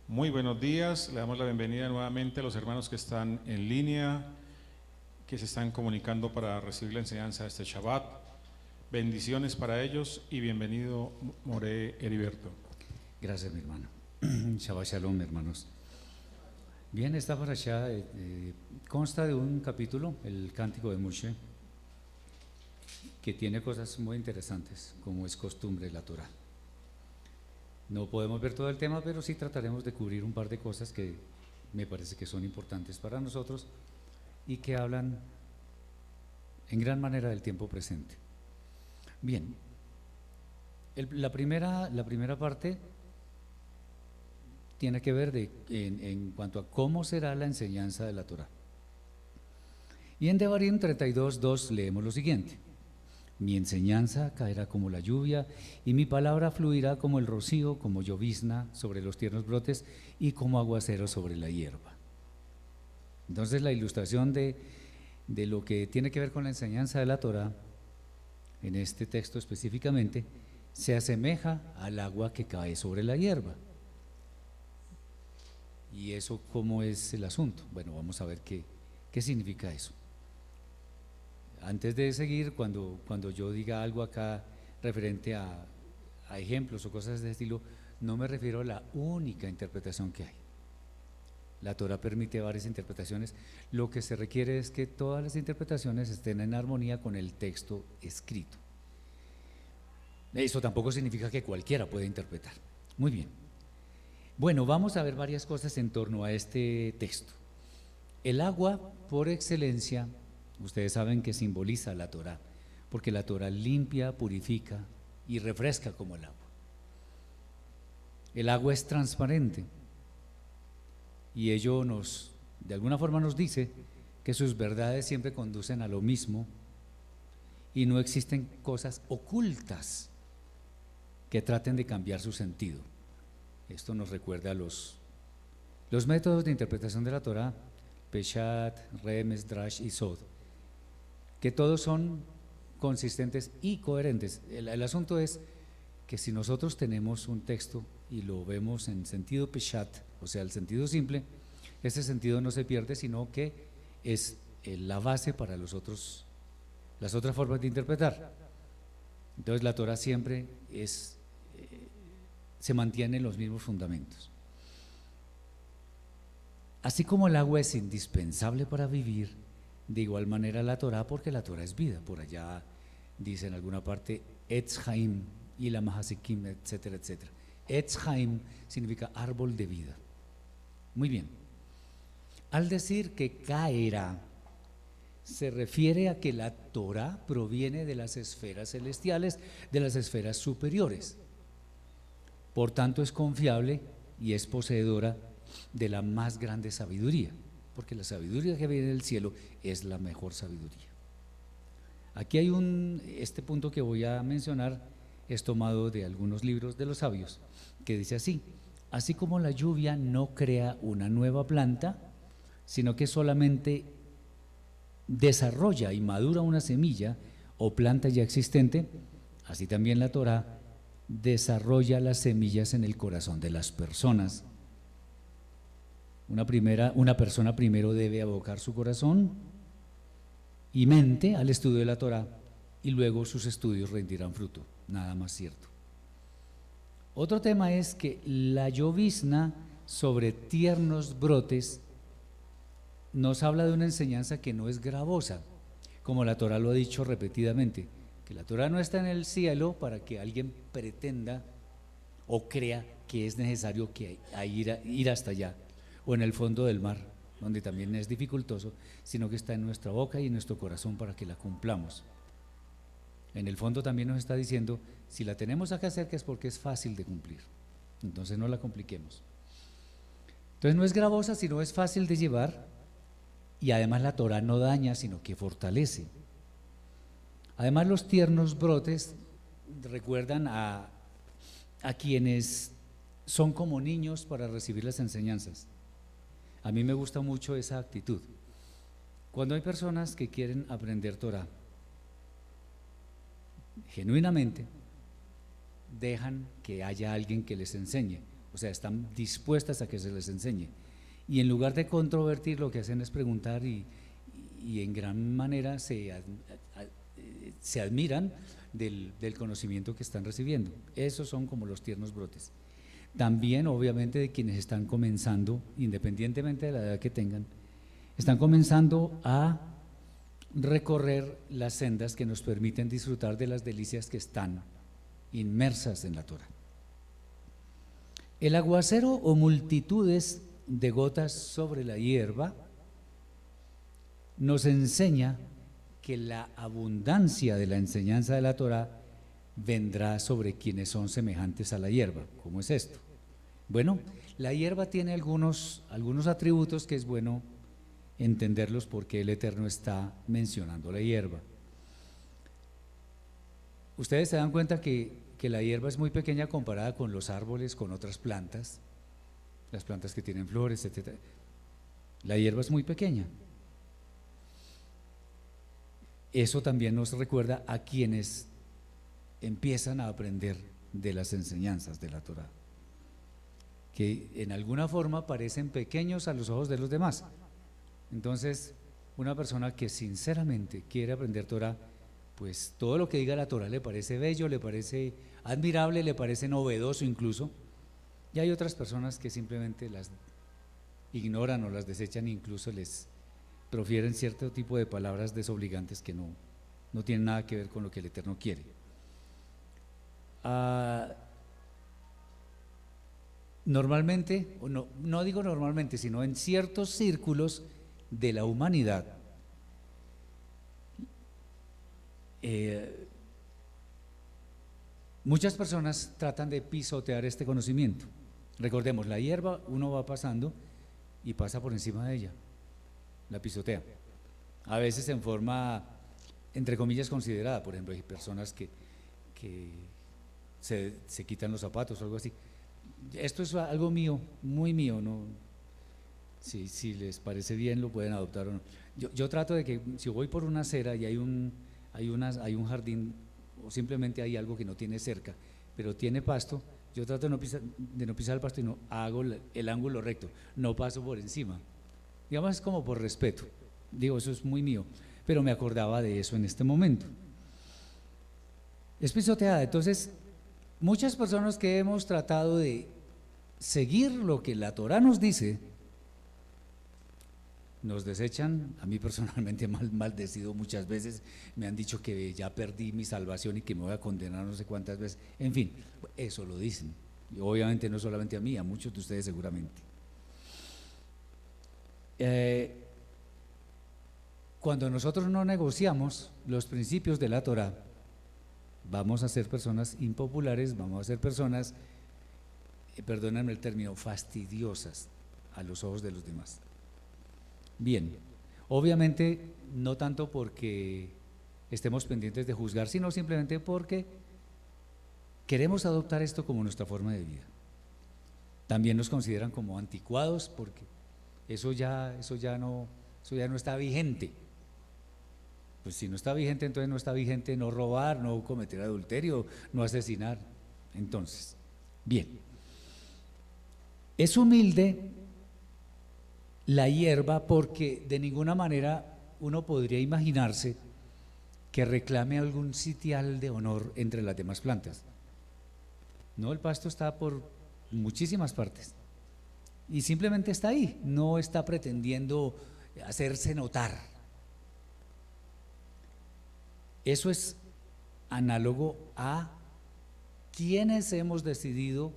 Muy buenos días, le damos la bienvenida nuevamente a los hermanos que están en línea, que se están comunicando para recibir la enseñanza de este Shabbat. Bendiciones para ellos y bienvenido More Heriberto. Gracias, mi hermano. Shabbat Shalom, hermanos. Bien, esta parashá consta de un capítulo, el Cántico de Moshe, que tiene cosas muy interesantes, como es costumbre la Torah. No podemos ver todo el tema, pero sí trataremos de cubrir un par de cosas que me parece que son importantes para nosotros y que hablan en gran manera del tiempo presente. Bien, la primera parte tiene que ver en cuanto a cómo será la enseñanza de la Torah. Y en Devarim 32:2 leemos lo siguiente: mi enseñanza caerá como la lluvia y mi palabra fluirá como el rocío, como llovizna sobre los tiernos brotes y como aguacero sobre la hierba. Entonces la ilustración de lo que tiene que ver con la enseñanza de la Torah, en este texto específicamente, se asemeja al agua que cae sobre la hierba. ¿Y eso cómo es el asunto? Bueno, vamos a ver qué significa eso. Antes de seguir, cuando yo diga algo acá referente a ejemplos o cosas de estilo, no me refiero a la única interpretación que hay. La Torah permite varias interpretaciones. Lo que se requiere es que todas las interpretaciones estén en armonía con el texto escrito. Eso tampoco significa que cualquiera pueda interpretar. Muy bien. Bueno, vamos a ver varias cosas en torno a este texto. El agua, por excelencia, ustedes saben que simboliza la Torah, porque la Torah limpia, purifica y refresca como el agua. El agua es transparente y ello de alguna forma nos dice que sus verdades siempre conducen a lo mismo y no existen cosas ocultas que traten de cambiar su sentido. Esto nos recuerda a los métodos de interpretación de la Torah, Peshat, Remes, Drash y Sod, que todos son consistentes y coherentes. El asunto es que si nosotros tenemos un texto y lo vemos en sentido Peshat, o sea, el sentido simple, ese sentido no se pierde, sino que es la base para las otras formas de interpretar. Entonces la Torah siempre se mantiene en los mismos fundamentos. Así como el agua es indispensable para vivir, de igual manera la Torah, porque la Torah es vida. Por allá dice en alguna parte Etz Haim y la Mahasikim, etcétera, etcétera. Etz Haim significa árbol de vida. Muy bien. Al decir que caerá, se refiere a que la Torah proviene de las esferas celestiales, de las esferas superiores. Por tanto, es confiable y es poseedora de la más grande sabiduría, porque la sabiduría que viene del cielo es la mejor sabiduría. Aquí hay este punto que voy a mencionar, es tomado de algunos libros de los sabios, que dice así: así como la lluvia no crea una nueva planta, sino que solamente desarrolla y madura una semilla o planta ya existente, así también la Torah desarrolla las semillas en el corazón de las personas. Una persona primero debe abocar su corazón y mente al estudio de la Torah, y luego sus estudios rendirán fruto, nada más cierto. Otro tema es que la llovizna sobre tiernos brotes nos habla de una enseñanza que no es gravosa, como la Torah lo ha dicho repetidamente, que la Torah no está en el cielo para que alguien pretenda o crea que es necesario ir hasta allá, o en el fondo del mar, donde también es dificultoso, sino que está en nuestra boca y en nuestro corazón para que la cumplamos. En el fondo también nos está diciendo, si la tenemos acá cerca es porque es fácil de cumplir, entonces no la compliquemos. Entonces no es gravosa, sino es fácil de llevar, y además la Torah no daña, sino que fortalece. Además, los tiernos brotes recuerdan a quienes son como niños para recibir las enseñanzas. A mí me gusta mucho esa actitud. Cuando hay personas que quieren aprender Torah, genuinamente dejan que haya alguien que les enseñe. o sea, están dispuestas a que se les enseñe. Y en lugar de controvertir, lo que hacen es preguntar y en gran manera se admiran del conocimiento que están recibiendo. Esos son como los tiernos brotes. También, obviamente, de quienes están comenzando, independientemente de la edad que tengan, están comenzando a recorrer las sendas que nos permiten disfrutar de las delicias que están inmersas en la Torá. El aguacero o multitudes de gotas sobre la hierba nos enseña que la abundancia de la enseñanza de la Torá vendrá sobre quienes son semejantes a la hierba. ¿Cómo es esto? Bueno, la hierba tiene algunos atributos que es bueno entenderlos porque el Eterno está mencionando la hierba. Ustedes se dan cuenta que la hierba es muy pequeña comparada con los árboles, con otras plantas, las plantas que tienen flores, etc. La hierba es muy pequeña. Eso también nos recuerda a quienes empiezan a aprender de las enseñanzas de la Torá, que en alguna forma parecen pequeños a los ojos de los demás. Entonces, una persona que sinceramente quiere aprender Torá, pues todo lo que diga la Torá le parece bello, le parece admirable, le parece novedoso incluso, y hay otras personas que simplemente las ignoran o las desechan, incluso les profieren cierto tipo de palabras desobligantes que no tienen nada que ver con lo que el Eterno quiere. Normalmente, no digo normalmente, sino en ciertos círculos de la humanidad, muchas personas tratan de pisotear este conocimiento. Recordemos, la hierba uno va pasando y pasa por encima de ella, la pisotea, a veces en forma, entre comillas, considerada. Por ejemplo, hay personas que se quitan los zapatos o algo así. Esto es algo mío, muy mío, ¿no? Si les parece bien lo pueden adoptar o no. Yo trato de que si voy por una acera y hay un jardín o simplemente hay algo que no tiene cerca, pero tiene pasto, yo trato de no pisar el pasto y no hago el ángulo recto, no paso por encima. Digamos, es como por respeto. Digo, eso es muy mío, pero me acordaba de eso en este momento. Es pisoteada. Entonces, muchas personas que hemos tratado de seguir lo que la Torá nos dice, nos desechan. A mí personalmente maldecido muchas veces, me han dicho que ya perdí mi salvación y que me voy a condenar no sé cuántas veces. En fin, eso lo dicen, y obviamente no solamente a mí, a muchos de ustedes seguramente. Cuando nosotros no negociamos los principios de la Torá, vamos a ser personas impopulares, vamos a ser personas, perdónenme el término, fastidiosas a los ojos de los demás. Bien, obviamente no tanto porque estemos pendientes de juzgar, sino simplemente porque queremos adoptar esto como nuestra forma de vida. También nos consideran como anticuados porque eso ya no está vigente. Pues si no está vigente, entonces no está vigente no robar, no cometer adulterio, no asesinar. Entonces, bien, es humilde la hierba porque de ninguna manera uno podría imaginarse que reclame algún sitial de honor entre las demás plantas. No, el pasto está por muchísimas partes y simplemente está ahí, no está pretendiendo hacerse notar. Eso es análogo a quienes hemos decidido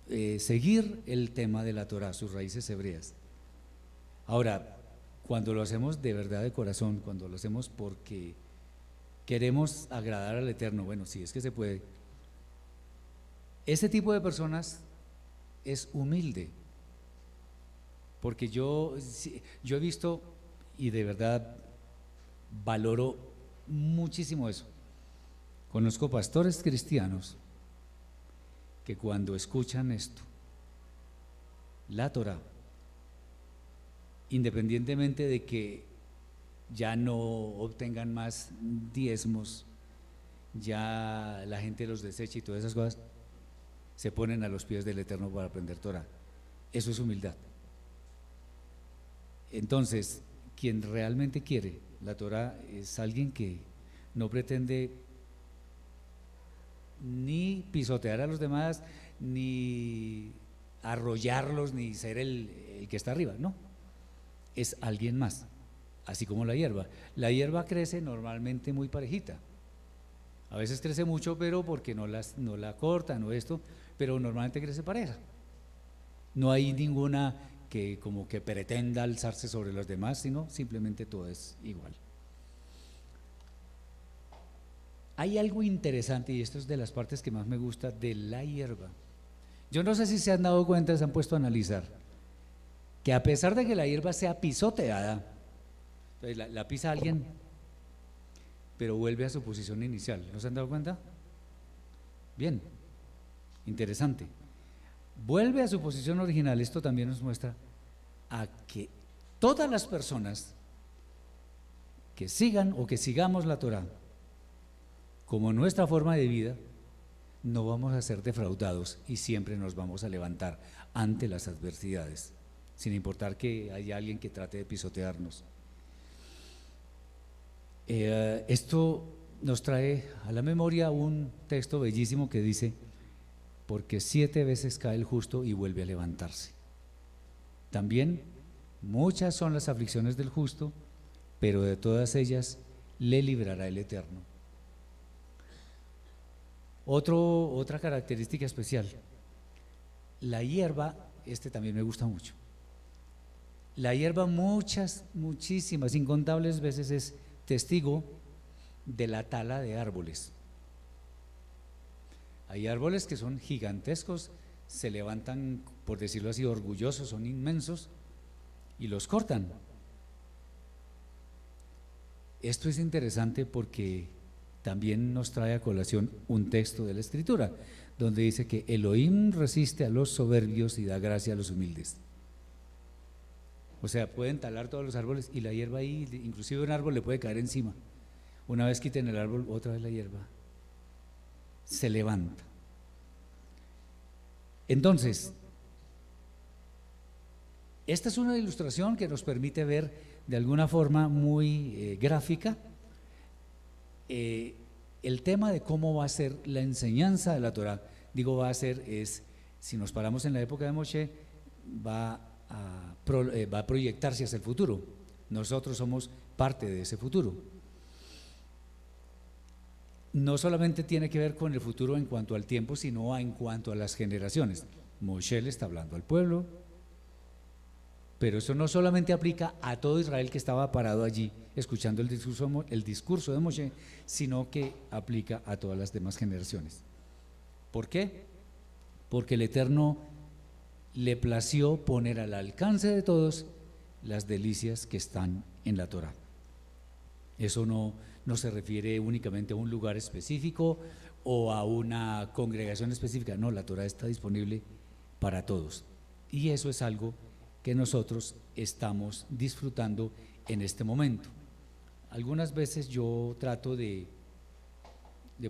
seguir el tema de la Torá, sus raíces hebreas. Ahora, cuando lo hacemos de verdad de corazón, cuando lo hacemos porque queremos agradar al Eterno, bueno, si es que se puede, ese tipo de personas es humilde, porque yo he visto y de verdad valoro muchísimo eso. Conozco pastores cristianos que cuando escuchan esto, la Torá, independientemente de que ya no obtengan más diezmos, ya la gente los desecha y todas esas cosas, se ponen a los pies del Eterno para aprender Torah. Eso es humildad. Entonces, quien realmente quiere la Torah es alguien que no pretende ni pisotear a los demás, ni arrollarlos, ni ser el que está arriba, no, es alguien más, así como la hierba. La hierba crece normalmente muy parejita, a veces crece mucho, pero porque no la cortan o esto, pero normalmente crece pareja. No hay ninguna que como que pretenda alzarse sobre los demás, sino simplemente todo es igual. Hay algo interesante, y esto es de las partes que más me gusta de la hierba. Yo no sé si se han dado cuenta, se han puesto a analizar, que a pesar de que la hierba sea pisoteada, entonces la pisa alguien, pero vuelve a su posición inicial. ¿No se han dado cuenta? Bien, interesante. Vuelve a su posición original. Esto también nos muestra a que todas las personas que sigan o que sigamos la Torah como nuestra forma de vida, no vamos a ser defraudados y siempre nos vamos a levantar ante las adversidades, sin importar que haya alguien que trate de pisotearnos. Esto nos trae a la memoria un texto bellísimo que dice: porque 7 veces cae el justo y vuelve a levantarse. También muchas son las aflicciones del justo, pero de todas ellas le librará el Eterno. Otra característica especial, la hierba, este también me gusta mucho. La hierba muchísimas, incontables veces es testigo de la tala de árboles. Hay árboles que son gigantescos, se levantan, por decirlo así, orgullosos, son inmensos y los cortan. Esto es interesante porque también nos trae a colación un texto de la Escritura, donde dice que Elohim resiste a los soberbios y da gracia a los humildes. O sea, pueden talar todos los árboles y la hierba ahí, inclusive un árbol le puede caer encima. Una vez quiten el árbol, otra vez la hierba se levanta. Entonces, esta es una ilustración que nos permite ver de alguna forma muy gráfica el tema de cómo va a ser la enseñanza de la Torah. Digo va a ser, si nos paramos en la época de Moshe, va a proyectarse hacia el futuro. Nosotros somos parte de ese futuro. No solamente tiene que ver con el futuro en cuanto al tiempo, sino en cuanto a las generaciones. Moshe le está hablando al pueblo, pero eso no solamente aplica a todo Israel que estaba parado allí escuchando el discurso de Moshe, sino que aplica a todas las demás generaciones. ¿Por qué? Porque el Eterno le plació poner al alcance de todos las delicias que están en la Torah. Eso no se refiere únicamente a un lugar específico o a una congregación específica, no, la Torah está disponible para todos, y eso es algo que nosotros estamos disfrutando en este momento. Algunas veces yo trato de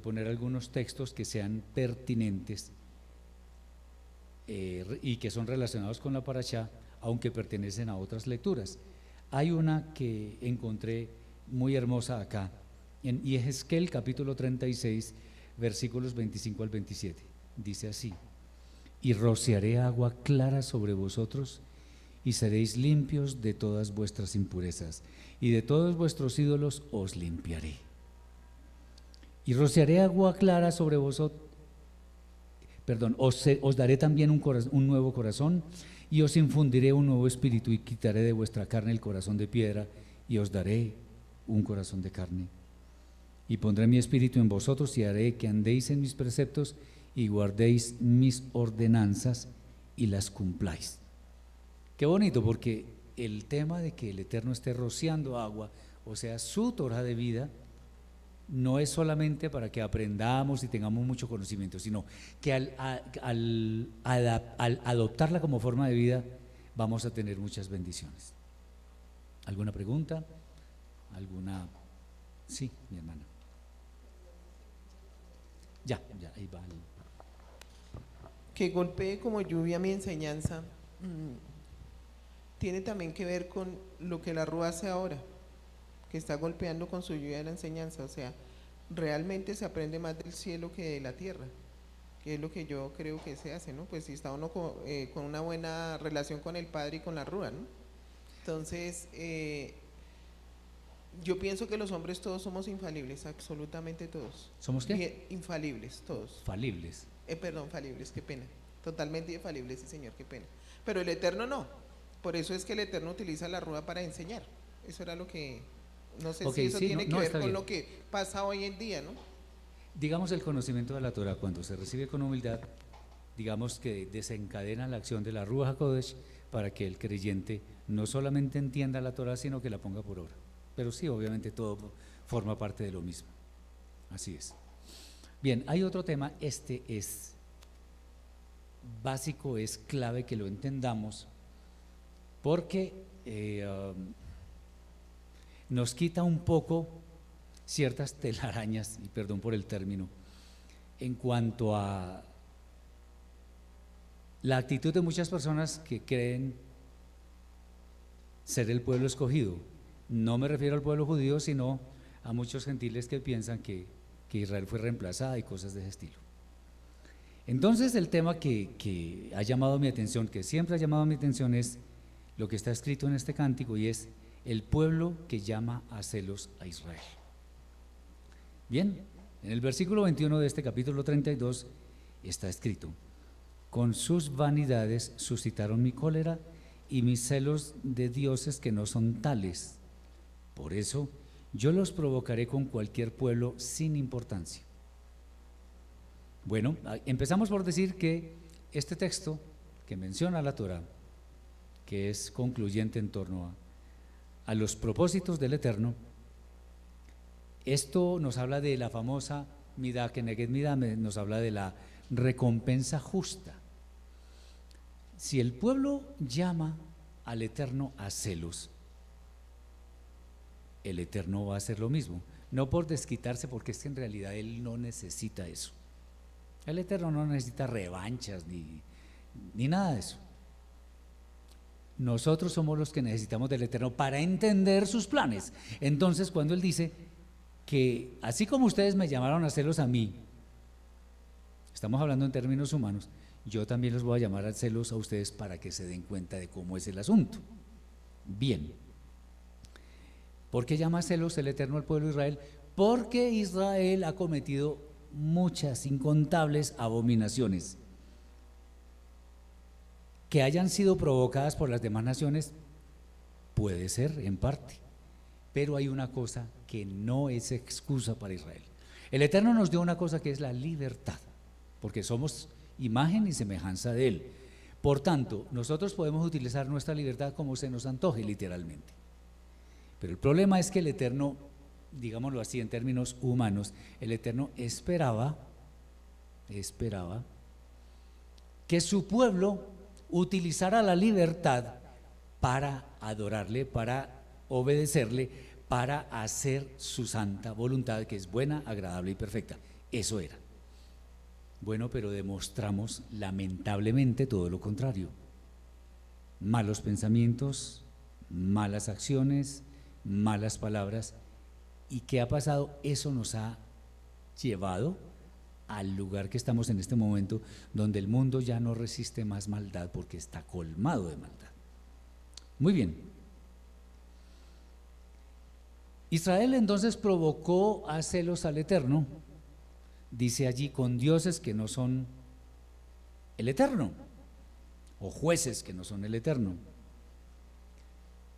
poner algunos textos que sean pertinentes y que son relacionados con la parashá, aunque pertenecen a otras lecturas. Hay una que encontré muy hermosa acá, en Yehezkel capítulo 36, versículos 25 al 27. Dice así: y rociaré agua clara sobre vosotros, y seréis limpios de todas vuestras impurezas, y de todos vuestros ídolos os limpiaré. Y rociaré agua clara sobre vosotros, os daré también un nuevo corazón, y os infundiré un nuevo espíritu, y quitaré de vuestra carne el corazón de piedra, y os daré un corazón de carne. Y pondré mi espíritu en vosotros, y haré que andéis en mis preceptos, y guardéis mis ordenanzas, y las cumpláis. Qué bonito, porque el tema de que el Eterno esté rociando agua, o sea, su Torah de vida, no es solamente para que aprendamos y tengamos mucho conocimiento, sino que al adoptarla como forma de vida, vamos a tener muchas bendiciones. ¿Alguna pregunta? ¿Alguna? Sí, mi hermana. Ya, ahí va. que golpee como lluvia mi enseñanza tiene también que ver con lo que la Rúa hace ahora, que está golpeando con su lluvia de la enseñanza. O sea, realmente se aprende más del cielo que de la tierra, que es lo que yo creo que se hace, ¿no? Pues si está uno con una buena relación con el Padre y con la Rúa, ¿no? Entonces, yo pienso que los hombres todos somos infalibles, absolutamente todos. ¿Somos qué? Bien, infalibles, todos. Falibles. Perdón, falibles, qué pena. Totalmente infalibles, sí, Señor, qué pena. Pero el Eterno no. Por eso es que el Eterno utiliza la Rúa para enseñar. Eso era lo que, no sé Ok, si eso sí, tiene no, que no, ver está con bien. lo que pasa hoy en día, ¿no? Digamos, el conocimiento de la Torah, cuando se recibe con humildad, digamos que desencadena la acción de la Ruach HaKodesh para que el creyente no solamente entienda la Torah, sino que la ponga por obra. Pero sí, obviamente todo forma parte de lo mismo. Así es. Bien, hay otro tema, este es básico, es clave que lo entendamos, porque nos quita un poco ciertas telarañas, y perdón por el término, en cuanto a la actitud de muchas personas que creen ser el pueblo escogido. No me refiero al pueblo judío, sino a muchos gentiles que piensan que Israel fue reemplazada y cosas de ese estilo. Entonces, el tema que ha llamado mi atención, que siempre ha llamado mi atención, es lo que está escrito en este cántico, y es el pueblo que llama a celos a Israel. Bien, en el versículo 21 de este capítulo 32 está escrito: con sus vanidades suscitaron mi cólera y mis celos de dioses que no son tales. Por eso yo los provocaré con cualquier pueblo sin importancia. Bueno, empezamos por decir que este texto que menciona la Torah, que es concluyente en torno a los propósitos del Eterno, esto nos habla de la famosa Midá Keneged Midá, nos habla de la recompensa justa. Si el pueblo llama al Eterno a celos, el Eterno va a hacer lo mismo, no por desquitarse, porque es que en realidad Él no necesita eso. El Eterno no necesita revanchas ni nada de eso. Nosotros somos los que necesitamos del Eterno para entender sus planes. Entonces, cuando Él dice que así como ustedes me llamaron a celos a mí, estamos hablando en términos humanos, yo también los voy a llamar a celos a ustedes para que se den cuenta de cómo es el asunto. Bien, ¿por qué llama celos el Eterno al pueblo de Israel? Porque Israel ha cometido muchas, incontables abominaciones que hayan sido provocadas por las demás naciones. Puede ser en parte, pero hay una cosa que no es excusa para Israel. El Eterno nos dio una cosa que es la libertad, porque somos imagen y semejanza de Él. Por tanto, nosotros podemos utilizar nuestra libertad como se nos antoje, literalmente. Pero el problema es que el Eterno, digámoslo así en términos humanos, el Eterno esperaba que su pueblo utilizara la libertad para adorarle, para obedecerle, para hacer su santa voluntad, que es buena, agradable y perfecta. Eso era. Bueno, pero demostramos lamentablemente todo lo contrario. Malos pensamientos, malas acciones, malas palabras. ¿Y qué ha pasado? Eso nos ha llevado al lugar que estamos en este momento, donde el mundo ya no resiste más maldad porque está colmado de maldad. Muy bien. Israel entonces provocó a celos al Eterno, dice allí, con dioses que no son el Eterno, o jueces que no son el Eterno.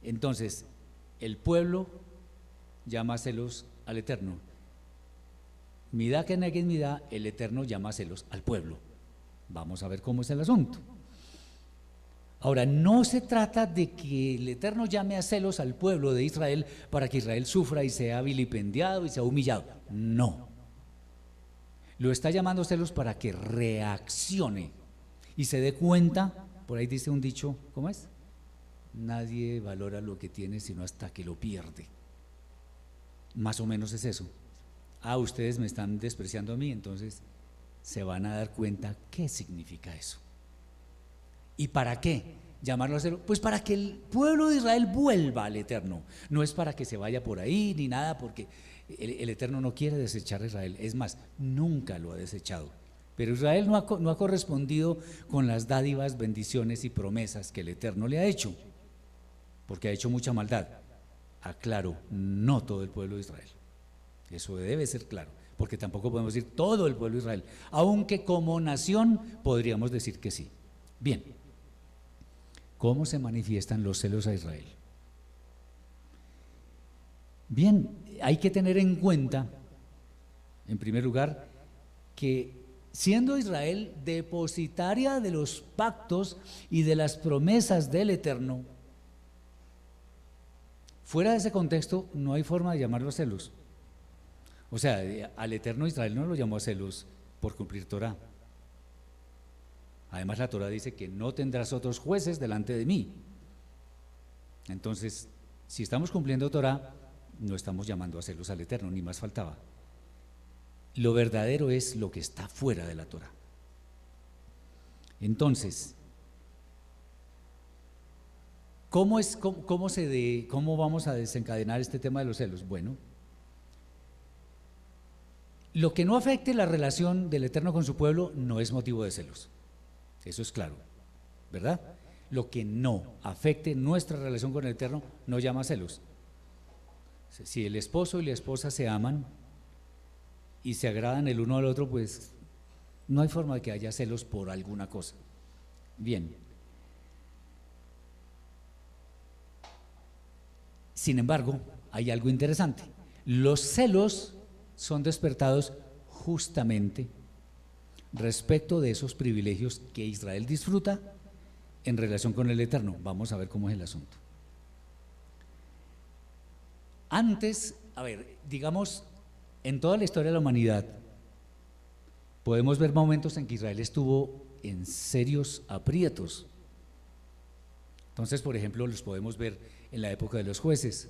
Entonces, el pueblo llama a celos al Eterno. Midá Keneged Midá, el Eterno llama a celos al pueblo. Vamos a ver cómo es el asunto. Ahora, no se trata de que el Eterno llame a celos al pueblo de Israel para que Israel sufra y sea vilipendiado y sea humillado. No. Lo está llamando celos para que reaccione y se dé cuenta. Por ahí dice un dicho, ¿cómo es? Nadie valora lo que tiene sino hasta que lo pierde. Más o menos es eso. Ustedes me están despreciando a mí, entonces se van a dar cuenta qué significa eso. ¿Y para qué llamarlo a celo? Pues para que el pueblo de Israel vuelva al Eterno. No es para que se vaya por ahí ni nada, porque el Eterno no quiere desechar a Israel. Es más, nunca lo ha desechado. Pero Israel no ha correspondido con las dádivas, bendiciones y promesas que el Eterno le ha hecho, porque ha hecho mucha maldad. Aclaro, no todo el pueblo de Israel. Eso debe ser claro, porque tampoco podemos decir todo el pueblo de Israel, aunque como nación podríamos decir que sí. Bien, ¿cómo se manifiestan los celos a Israel? Bien, hay que tener en cuenta, en primer lugar, que siendo Israel depositaria de los pactos y de las promesas del Eterno, fuera de ese contexto no hay forma de llamarlo celos. O sea, al Eterno Israel no lo llamó a celos por cumplir Torah. Además, la Torah dice que no tendrás otros jueces delante de mí. Entonces, si estamos cumpliendo Torah, no estamos llamando a celos al Eterno, ni más faltaba. Lo verdadero es lo que está fuera de la Torah. Entonces, ¿cómo vamos a desencadenar este tema de los celos? Bueno, lo que no afecte la relación del Eterno con su pueblo no es motivo de celos. Eso es claro, ¿verdad? Lo que no afecte nuestra relación con el Eterno no llama celos. Si el esposo y la esposa se aman y se agradan el uno al otro, pues no hay forma de que haya celos por alguna cosa. Bien. Sin embargo, hay algo interesante. Los celos son despertados justamente respecto de esos privilegios que Israel disfruta en relación con el Eterno. Vamos a ver cómo es el asunto. Antes, digamos, en toda la historia de la humanidad, podemos ver momentos en que Israel estuvo en serios aprietos. Entonces, por ejemplo, los podemos ver en la época de los jueces.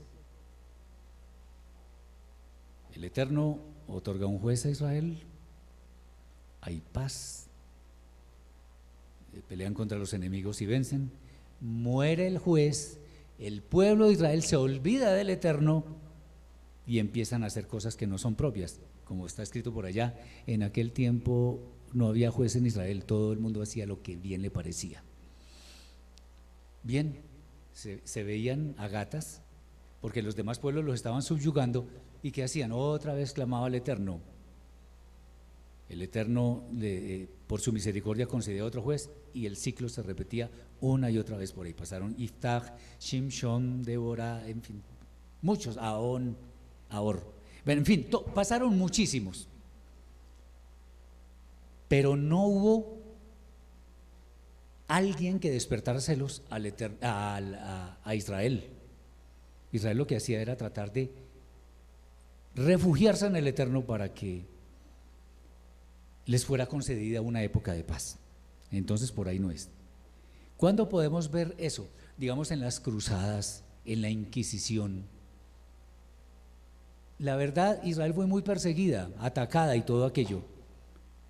El Eterno otorga un juez a Israel, hay paz, pelean contra los enemigos y vencen, muere el juez, el pueblo de Israel se olvida del Eterno y empiezan a hacer cosas que no son propias, como está escrito por allá. En aquel tiempo no había juez en Israel, todo el mundo hacía lo que bien le parecía. Bien, se veían a gatas, porque los demás pueblos los estaban subyugando, y ¿qué hacían? Otra vez clamaba al Eterno. El Eterno, por su misericordia, concedía otro juez, y el ciclo se repetía una y otra vez. Por ahí pasaron Iftach, Shimshon, Débora, en fin, muchos, Ahor. En fin, pasaron muchísimos, pero no hubo alguien que despertara celos a Israel. Israel lo que hacía era tratar de refugiarse en el Eterno para que les fuera concedida una época de paz. Entonces por ahí no es. ¿Cuándo podemos ver eso? Digamos en las cruzadas, en la Inquisición. La verdad, Israel fue muy perseguida, atacada y todo aquello,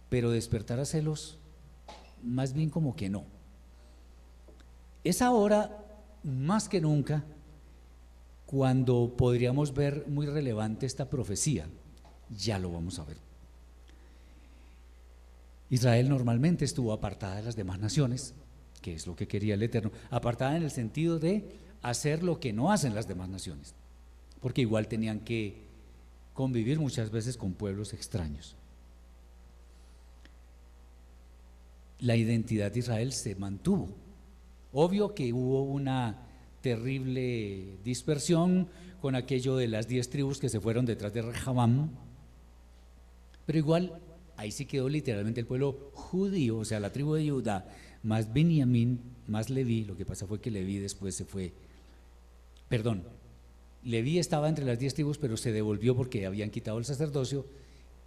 pero despertar a celos, más bien como que no. Es ahora, más que nunca, cuando podríamos ver muy relevante esta profecía. Ya lo vamos a ver. Israel normalmente estuvo apartada de las demás naciones, que es lo que quería el Eterno, apartada en el sentido de hacer lo que no hacen las demás naciones, porque igual tenían que convivir muchas veces con pueblos extraños. La identidad de Israel se mantuvo. Obvio que hubo una terrible dispersión con aquello de las 10 tribus que se fueron detrás de Rehabam, pero igual ahí sí quedó literalmente el pueblo judío, o sea, la tribu de Judá, más Benjamín, más Leví. Lo que pasa fue que Leví después se fue, Leví estaba entre las 10 tribus, pero se devolvió porque habían quitado el sacerdocio,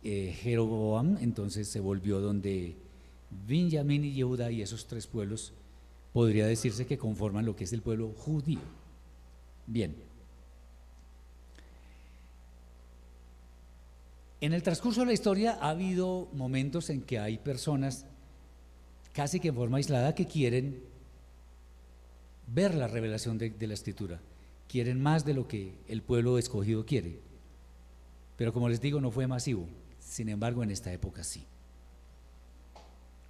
Jeroboam, entonces se volvió donde Benjamín y Judá, y esos 3 pueblos podría decirse que conforman lo que es el pueblo judío. Bien. En el transcurso de la historia ha habido momentos en que hay personas, casi que en forma aislada, que quieren ver la revelación de la Escritura, quieren más de lo que el pueblo escogido quiere. Pero como les digo, no fue masivo. Sin embargo, en esta época sí.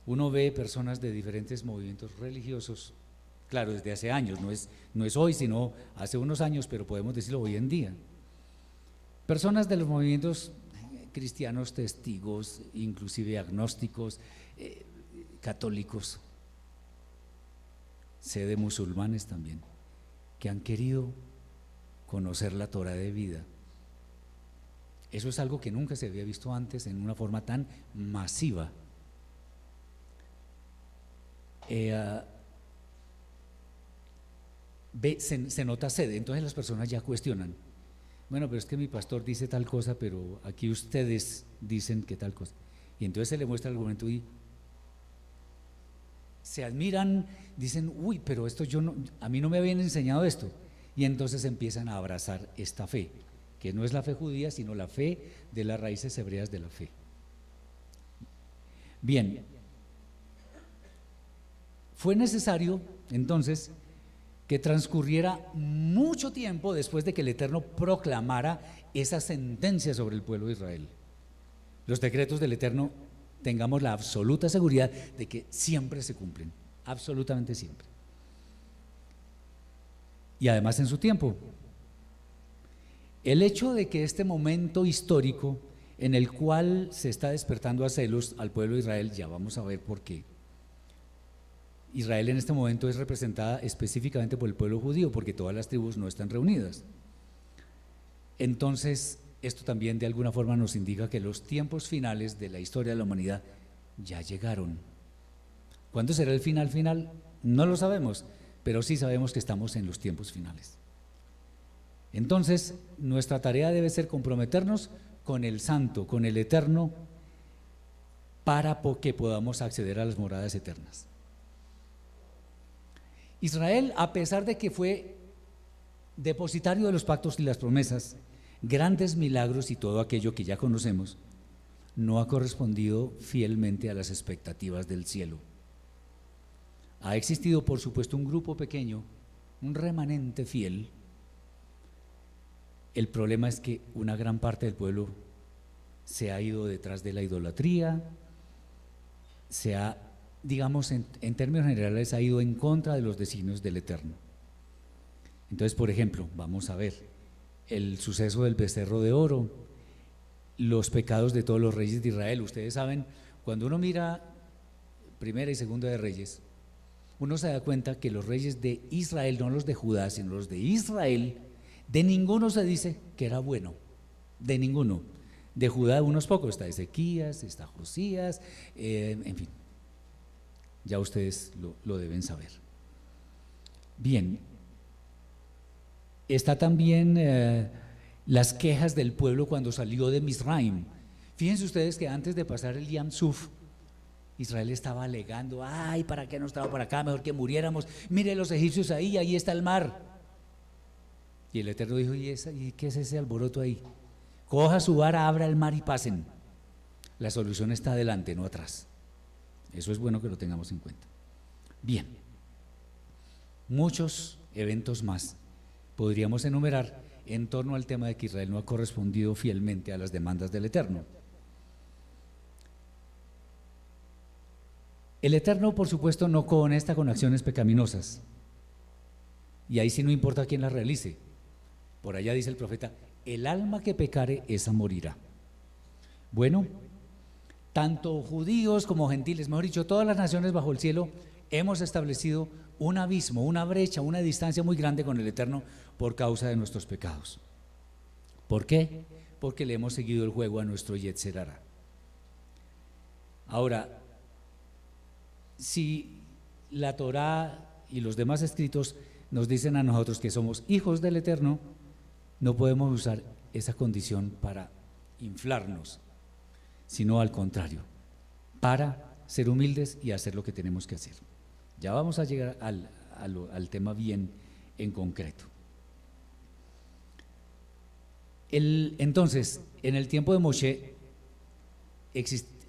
Uno ve personas de diferentes movimientos religiosos, claro, desde hace años, no es hoy, sino hace unos años, pero podemos decirlo hoy en día. Personas de los movimientos cristianos, testigos, inclusive agnósticos, católicos, sé de musulmanes también, que han querido conocer la Torá de vida. Eso es algo que nunca se había visto antes en una forma tan masiva. Se nota sed, entonces las personas ya cuestionan. Bueno, pero es que mi pastor dice tal cosa, pero aquí ustedes dicen que tal cosa. Y entonces se le muestra el argumento y se admiran, dicen, uy, pero esto a mí no me habían enseñado esto. Y entonces empiezan a abrazar esta fe, que no es la fe judía, sino la fe de las raíces hebreas de la fe. Bien, fue necesario entonces que transcurriera mucho tiempo después de que el Eterno proclamara esa sentencia sobre el pueblo de Israel. Los decretos del Eterno, tengamos la absoluta seguridad de que siempre se cumplen, absolutamente siempre. Y además en su tiempo. El hecho de que este momento histórico en el cual se está despertando a celos al pueblo de Israel, ya vamos a ver por qué. Israel en este momento es representada específicamente por el pueblo judío, porque todas las tribus no están reunidas. Entonces, esto también de alguna forma nos indica que los tiempos finales de la historia de la humanidad ya llegaron. ¿Cuándo será el final? No lo sabemos, pero sí sabemos que estamos en los tiempos finales. Entonces, nuestra tarea debe ser comprometernos con el Santo, con el Eterno, para que podamos acceder a las moradas eternas. Israel, a pesar de que fue depositario de los pactos y las promesas, grandes milagros y todo aquello que ya conocemos, no ha correspondido fielmente a las expectativas del cielo. Ha existido, por supuesto, un grupo pequeño, un remanente fiel. El problema es que una gran parte del pueblo se ha ido detrás de la idolatría, digamos, en términos generales, ha ido en contra de los designios del Eterno. Entonces, por ejemplo, vamos a ver el suceso del becerro de oro, los pecados de todos los reyes de Israel. Ustedes saben, cuando uno mira Primera y Segunda de Reyes, uno se da cuenta que los reyes de Israel, no los de Judá, sino los de Israel, de ninguno se dice que era bueno, de ninguno. De Judá unos pocos, está Ezequías, está Josías, en fin. Ya ustedes lo deben saber. Bien, está también las quejas del pueblo cuando salió de Misraim. Fíjense ustedes que antes de pasar el Yam Suf, Israel estaba alegando, ay, ¿para qué nos trajo para acá? Mejor que muriéramos. Mire los egipcios ahí está el mar. Y el Eterno dijo, ¿y qué es ese alboroto ahí? Coja su vara, abra el mar y pasen. La solución está adelante, no atrás. Eso es bueno que lo tengamos en cuenta. Bien, muchos eventos más podríamos enumerar en torno al tema de que Israel no ha correspondido fielmente a las demandas del Eterno. El Eterno, por supuesto, no conecta con acciones pecaminosas, y ahí sí no importa quién las realice. Por allá dice el profeta, el alma que pecare, esa morirá. Bueno, tanto judíos como gentiles, mejor dicho, todas las naciones bajo el cielo, hemos establecido un abismo, una brecha, una distancia muy grande con el Eterno por causa de nuestros pecados. ¿Por qué? Porque le hemos seguido el juego a nuestro Yetzer Hará. Ahora, si la Torá y los demás escritos nos dicen a nosotros que somos hijos del Eterno, no podemos usar esa condición para inflarnos, sino al contrario, para ser humildes y hacer lo que tenemos que hacer. Ya vamos a llegar al tema bien en concreto. Entonces, en el tiempo de Moshe,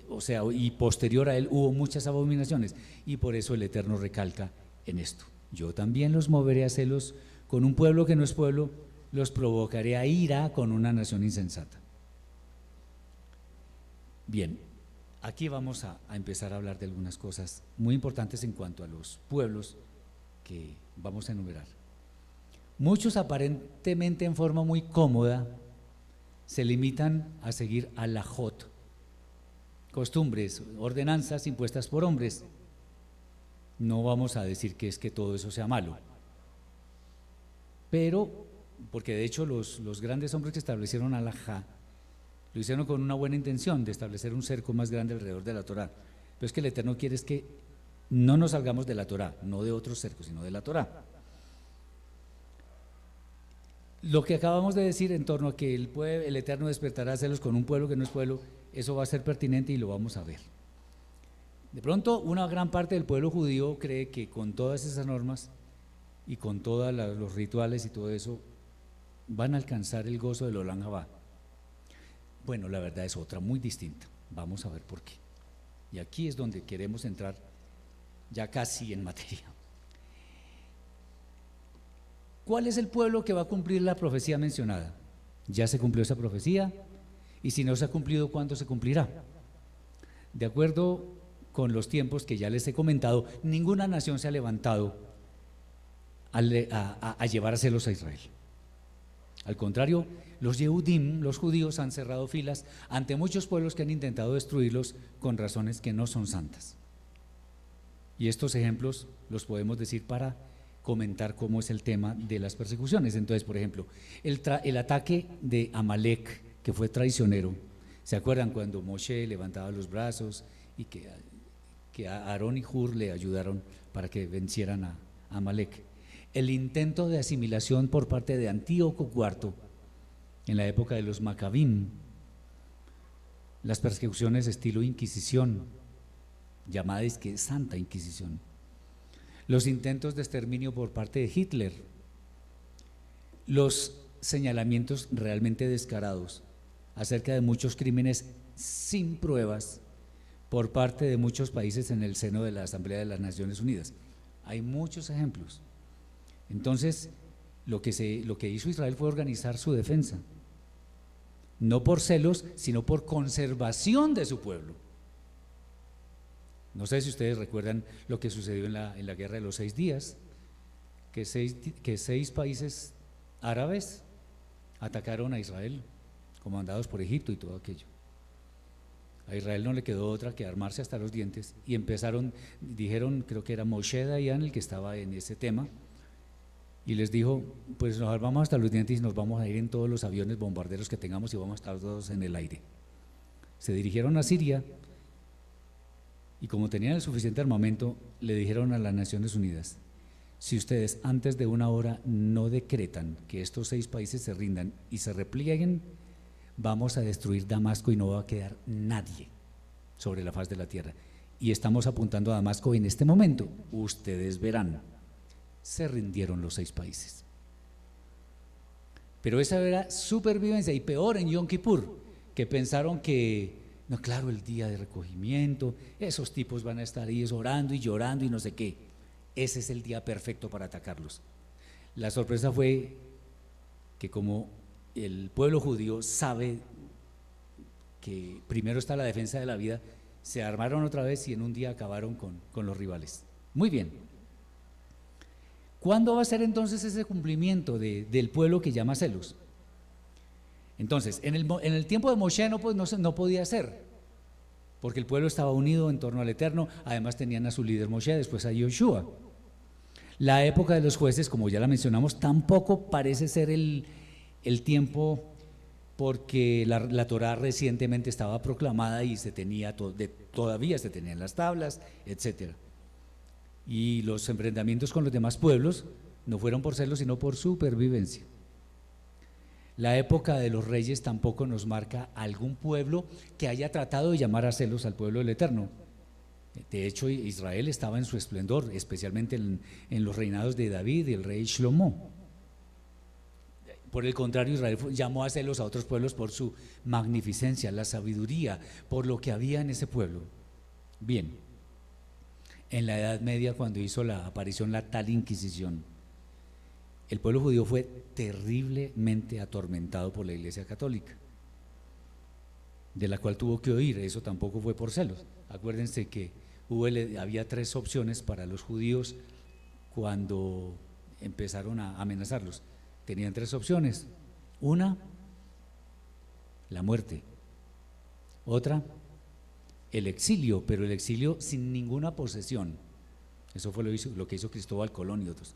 o sea, y posterior a él hubo muchas abominaciones, y por eso el Eterno recalca en esto: yo también los moveré a celos con un pueblo que no es pueblo, los provocaré a ira con una nación insensata. Bien, aquí vamos a empezar a hablar de algunas cosas muy importantes en cuanto a los pueblos que vamos a enumerar. Muchos, aparentemente en forma muy cómoda, se limitan a seguir halajot, costumbres, ordenanzas impuestas por hombres. No vamos a decir que es que todo eso sea malo, pero, porque de hecho los grandes hombres que establecieron halajá lo hicieron con una buena intención de establecer un cerco más grande alrededor de la Torá. Pero es que el Eterno quiere es que no nos salgamos de la Torá, no de otros cercos, sino de la Torá. Lo que acabamos de decir en torno a que el Eterno despertará celos con un pueblo que no es pueblo, eso va a ser pertinente y lo vamos a ver. De pronto, una gran parte del pueblo judío cree que con todas esas normas y con todos los rituales y todo eso van a alcanzar el gozo del Olam Jabá. Bueno, la verdad es otra, muy distinta. Vamos a ver por qué. Y aquí es donde queremos entrar ya casi en materia. ¿Cuál es el pueblo que va a cumplir la profecía mencionada? Ya se cumplió esa profecía, y si no se ha cumplido, ¿cuándo se cumplirá? De acuerdo con los tiempos que ya les he comentado, ninguna nación se ha levantado a llevar a celos a Israel. Al contrario, los Yehudim, los judíos, han cerrado filas ante muchos pueblos que han intentado destruirlos con razones que no son santas. Y estos ejemplos los podemos decir para comentar cómo es el tema de las persecuciones. Entonces, por ejemplo, el ataque de Amalek, que fue traicionero. ¿Se acuerdan cuando Moshe levantaba los brazos y que Aarón y Hur le ayudaron para que vencieran a Amalek? El intento de asimilación por parte de Antíoco IV en la época de los Macabim, las persecuciones estilo Inquisición, llamada es que Santa Inquisición, los intentos de exterminio por parte de Hitler, los señalamientos realmente descarados acerca de muchos crímenes sin pruebas por parte de muchos países en el seno de la Asamblea de las Naciones Unidas. Hay muchos ejemplos. Entonces, lo que hizo Israel fue organizar su defensa, no por celos, sino por conservación de su pueblo. No sé si ustedes recuerdan lo que sucedió en la Guerra de los 6 días, que seis países árabes atacaron a Israel, comandados por Egipto y todo aquello. A Israel no le quedó otra que armarse hasta los dientes y dijeron, creo que era Moshe Dayan el que estaba en ese tema, y les dijo: pues nos armamos hasta los dientes y nos vamos a ir en todos los aviones bombarderos que tengamos y vamos a estar todos en el aire. Se dirigieron a Siria y, como tenían el suficiente armamento, le dijeron a las Naciones Unidas: si ustedes antes de 1 hora no decretan que estos 6 países se rindan y se replieguen, vamos a destruir Damasco y no va a quedar nadie sobre la faz de la tierra. Y estamos apuntando a Damasco en este momento, ustedes verán. Se rindieron los 6 países. Pero esa era supervivencia, y peor en Yom Kippur, que pensaron que, no, claro, el día de recogimiento, esos tipos van a estar ahí orando y llorando y no sé qué. Ese es el día perfecto para atacarlos. La sorpresa fue que, como el pueblo judío sabe que primero está la defensa de la vida, se armaron otra vez y en un día acabaron con los rivales. Muy bien. ¿Cuándo va a ser entonces ese cumplimiento del pueblo que llama celos? Entonces, en el tiempo de Moshe no podía ser, porque el pueblo estaba unido en torno al Eterno. Además tenían a su líder Moshe, después a Yoshua. La época de los jueces, como ya la mencionamos, tampoco parece ser el tiempo, porque la Torá recientemente estaba proclamada y todavía se tenían las tablas, etcétera. Y los enfrentamientos con los demás pueblos no fueron por celos, sino por supervivencia. La época de los reyes tampoco nos marca algún pueblo que haya tratado de llamar a celos al pueblo del Eterno. De hecho, Israel estaba en su esplendor, especialmente en los reinados de David y el rey Shlomo. Por el contrario, Israel llamó a celos a otros pueblos por su magnificencia, la sabiduría, por lo que había en ese pueblo. Bien, en la Edad Media, cuando hizo la aparición la tal Inquisición, el pueblo judío fue terriblemente atormentado por la Iglesia Católica, de la cual tuvo que huir. Eso tampoco fue por celos. Acuérdense que había 3 opciones para los judíos cuando empezaron a amenazarlos. Tenían 3 opciones: una, la muerte; otra, el exilio, pero el exilio sin ninguna posesión. Eso fue lo que hizo Cristóbal Colón y otros.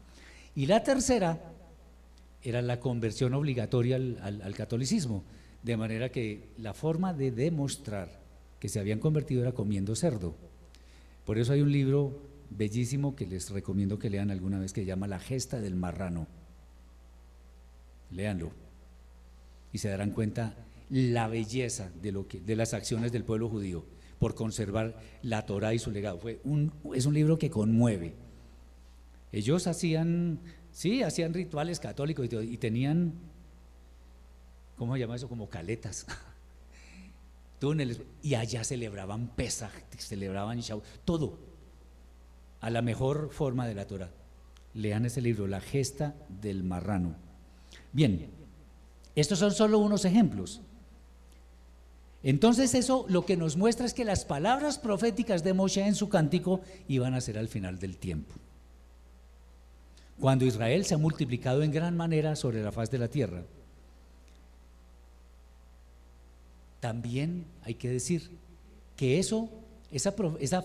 Y la tercera era la conversión obligatoria al catolicismo, de manera que la forma de demostrar que se habían convertido era comiendo cerdo. Por eso hay un libro bellísimo que les recomiendo que lean alguna vez, que se llama La gesta del marrano. Léanlo y se darán cuenta la belleza de las acciones del pueblo judío por conservar la Torá y su legado. Es un libro que conmueve. Ellos hacían rituales católicos y tenían, ¿cómo se llama eso? Como caletas, túneles, y allá celebraban Pesaj, celebraban Shavuot, todo a la mejor forma de la Torá. Lean ese libro, La gesta del marrano. Bien, estos son solo unos ejemplos. Entonces eso lo que nos muestra es que las palabras proféticas de Moshe en su cántico iban a ser al final del tiempo, cuando Israel se ha multiplicado en gran manera sobre la faz de la tierra. También hay que decir que esa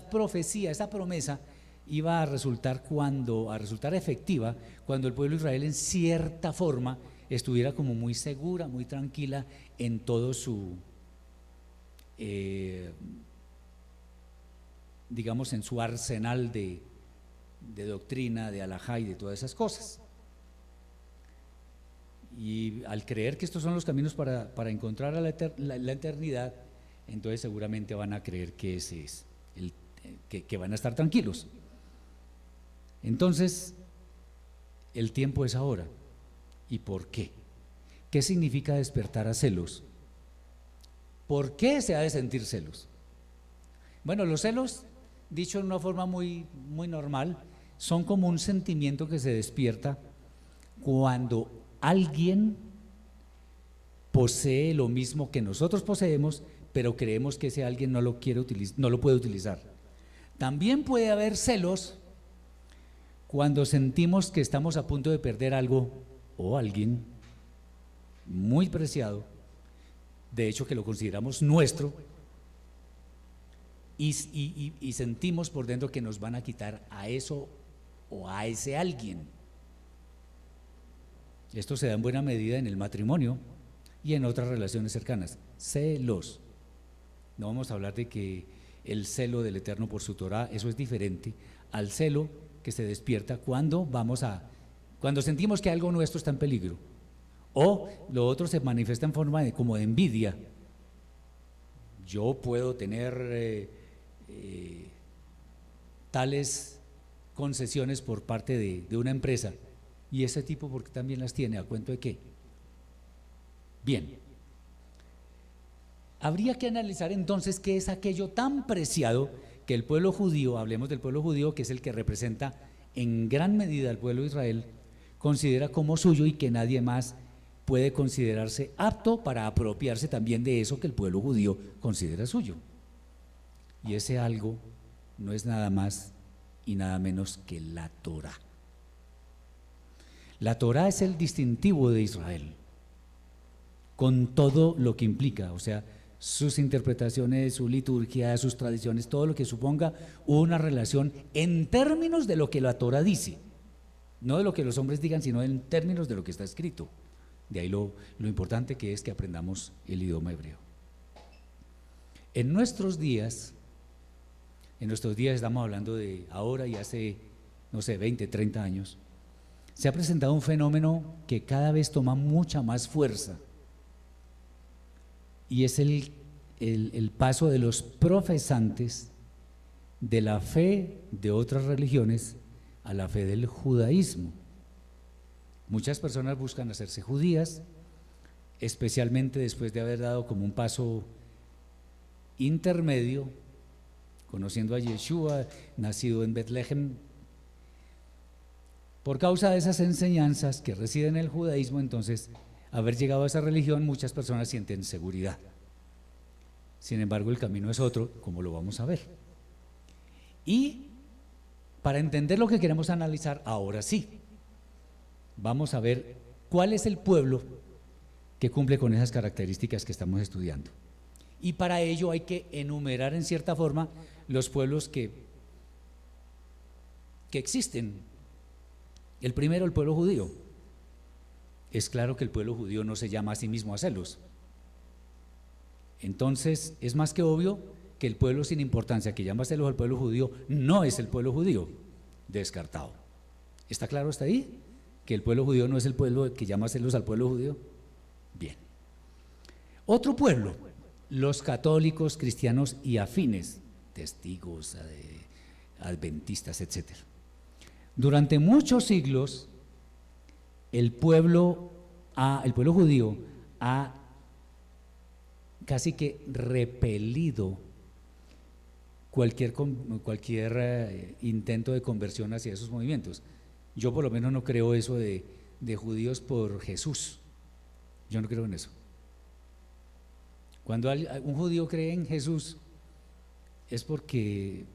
profecía, esa promesa iba a resultar efectiva cuando el pueblo de Israel en cierta forma estuviera como muy segura, muy tranquila en todo su digamos, en su arsenal de doctrina, de alajá y de todas esas cosas. Y al creer que estos son los caminos para encontrar a la eternidad, entonces seguramente van a creer que ese es que van a estar tranquilos. Entonces, el tiempo es ahora. ¿Y por qué? ¿Qué significa despertar a celos? ¿Por qué se ha de sentir celos? Bueno, los celos, dicho de una forma muy, muy normal, son como un sentimiento que se despierta cuando alguien posee lo mismo que nosotros poseemos, pero creemos que ese alguien no lo puede utilizar. También puede haber celos cuando sentimos que estamos a punto de perder algo o alguien muy preciado, de hecho que lo consideramos nuestro, y sentimos por dentro que nos van a quitar a eso o a ese alguien. Esto se da en buena medida en el matrimonio y en otras relaciones cercanas. Celos. No vamos a hablar de que el celo del Eterno por su Torá, eso es diferente al celo que se despierta cuando sentimos que algo nuestro está en peligro. O lo otro se manifiesta en forma como de envidia. Yo puedo tener tales concesiones por parte de una empresa, y ese tipo porque también las tiene, ¿a cuento de qué? Bien, habría que analizar entonces qué es aquello tan preciado que el pueblo judío, hablemos del pueblo judío, que es el que representa en gran medida al pueblo de Israel, considera como suyo y que nadie más puede considerarse apto para apropiarse también de eso que el pueblo judío considera suyo. Y ese algo no es nada más y nada menos que la Torá. La Torá es el distintivo de Israel, con todo lo que implica, o sea, sus interpretaciones, su liturgia, sus tradiciones, todo lo que suponga una relación en términos de lo que la Torá dice, no de lo que los hombres digan, sino en términos de lo que está escrito. De ahí lo importante que es que aprendamos el idioma hebreo. En nuestros días estamos hablando de ahora y hace, no sé, 20, 30 años, se ha presentado un fenómeno que cada vez toma mucha más fuerza, y es el paso de los profesantes de la fe de otras religiones a la fe del judaísmo. Muchas personas buscan hacerse judías, especialmente después de haber dado como un paso intermedio, conociendo a Yeshua, nacido en Betlehem. Por causa de esas enseñanzas que residen en el judaísmo, entonces, haber llegado a esa religión, muchas personas sienten seguridad. Sin embargo, el camino es otro, como lo vamos a ver. Y para entender lo que queremos analizar, ahora sí, vamos a ver cuál es el pueblo que cumple con esas características que estamos estudiando. Y para ello hay que enumerar en cierta forma los pueblos que existen. El primero, el pueblo judío. Es claro que el pueblo judío no se llama a sí mismo a celos. Entonces, es más que obvio que el pueblo sin importancia que llama a celos al pueblo judío no es el pueblo judío. Descartado. ¿Está claro hasta ahí? Que el pueblo judío no es el pueblo que llama a celos al pueblo judío. Bien. Otro pueblo, los católicos, cristianos y afines, testigos, adventistas, etc. Durante muchos siglos, el pueblo judío ha casi que repelido cualquier intento de conversión hacia esos movimientos. Yo por lo menos no creo eso de judíos por Jesús. Yo no creo en eso. Cuando un judío cree en Jesús es porque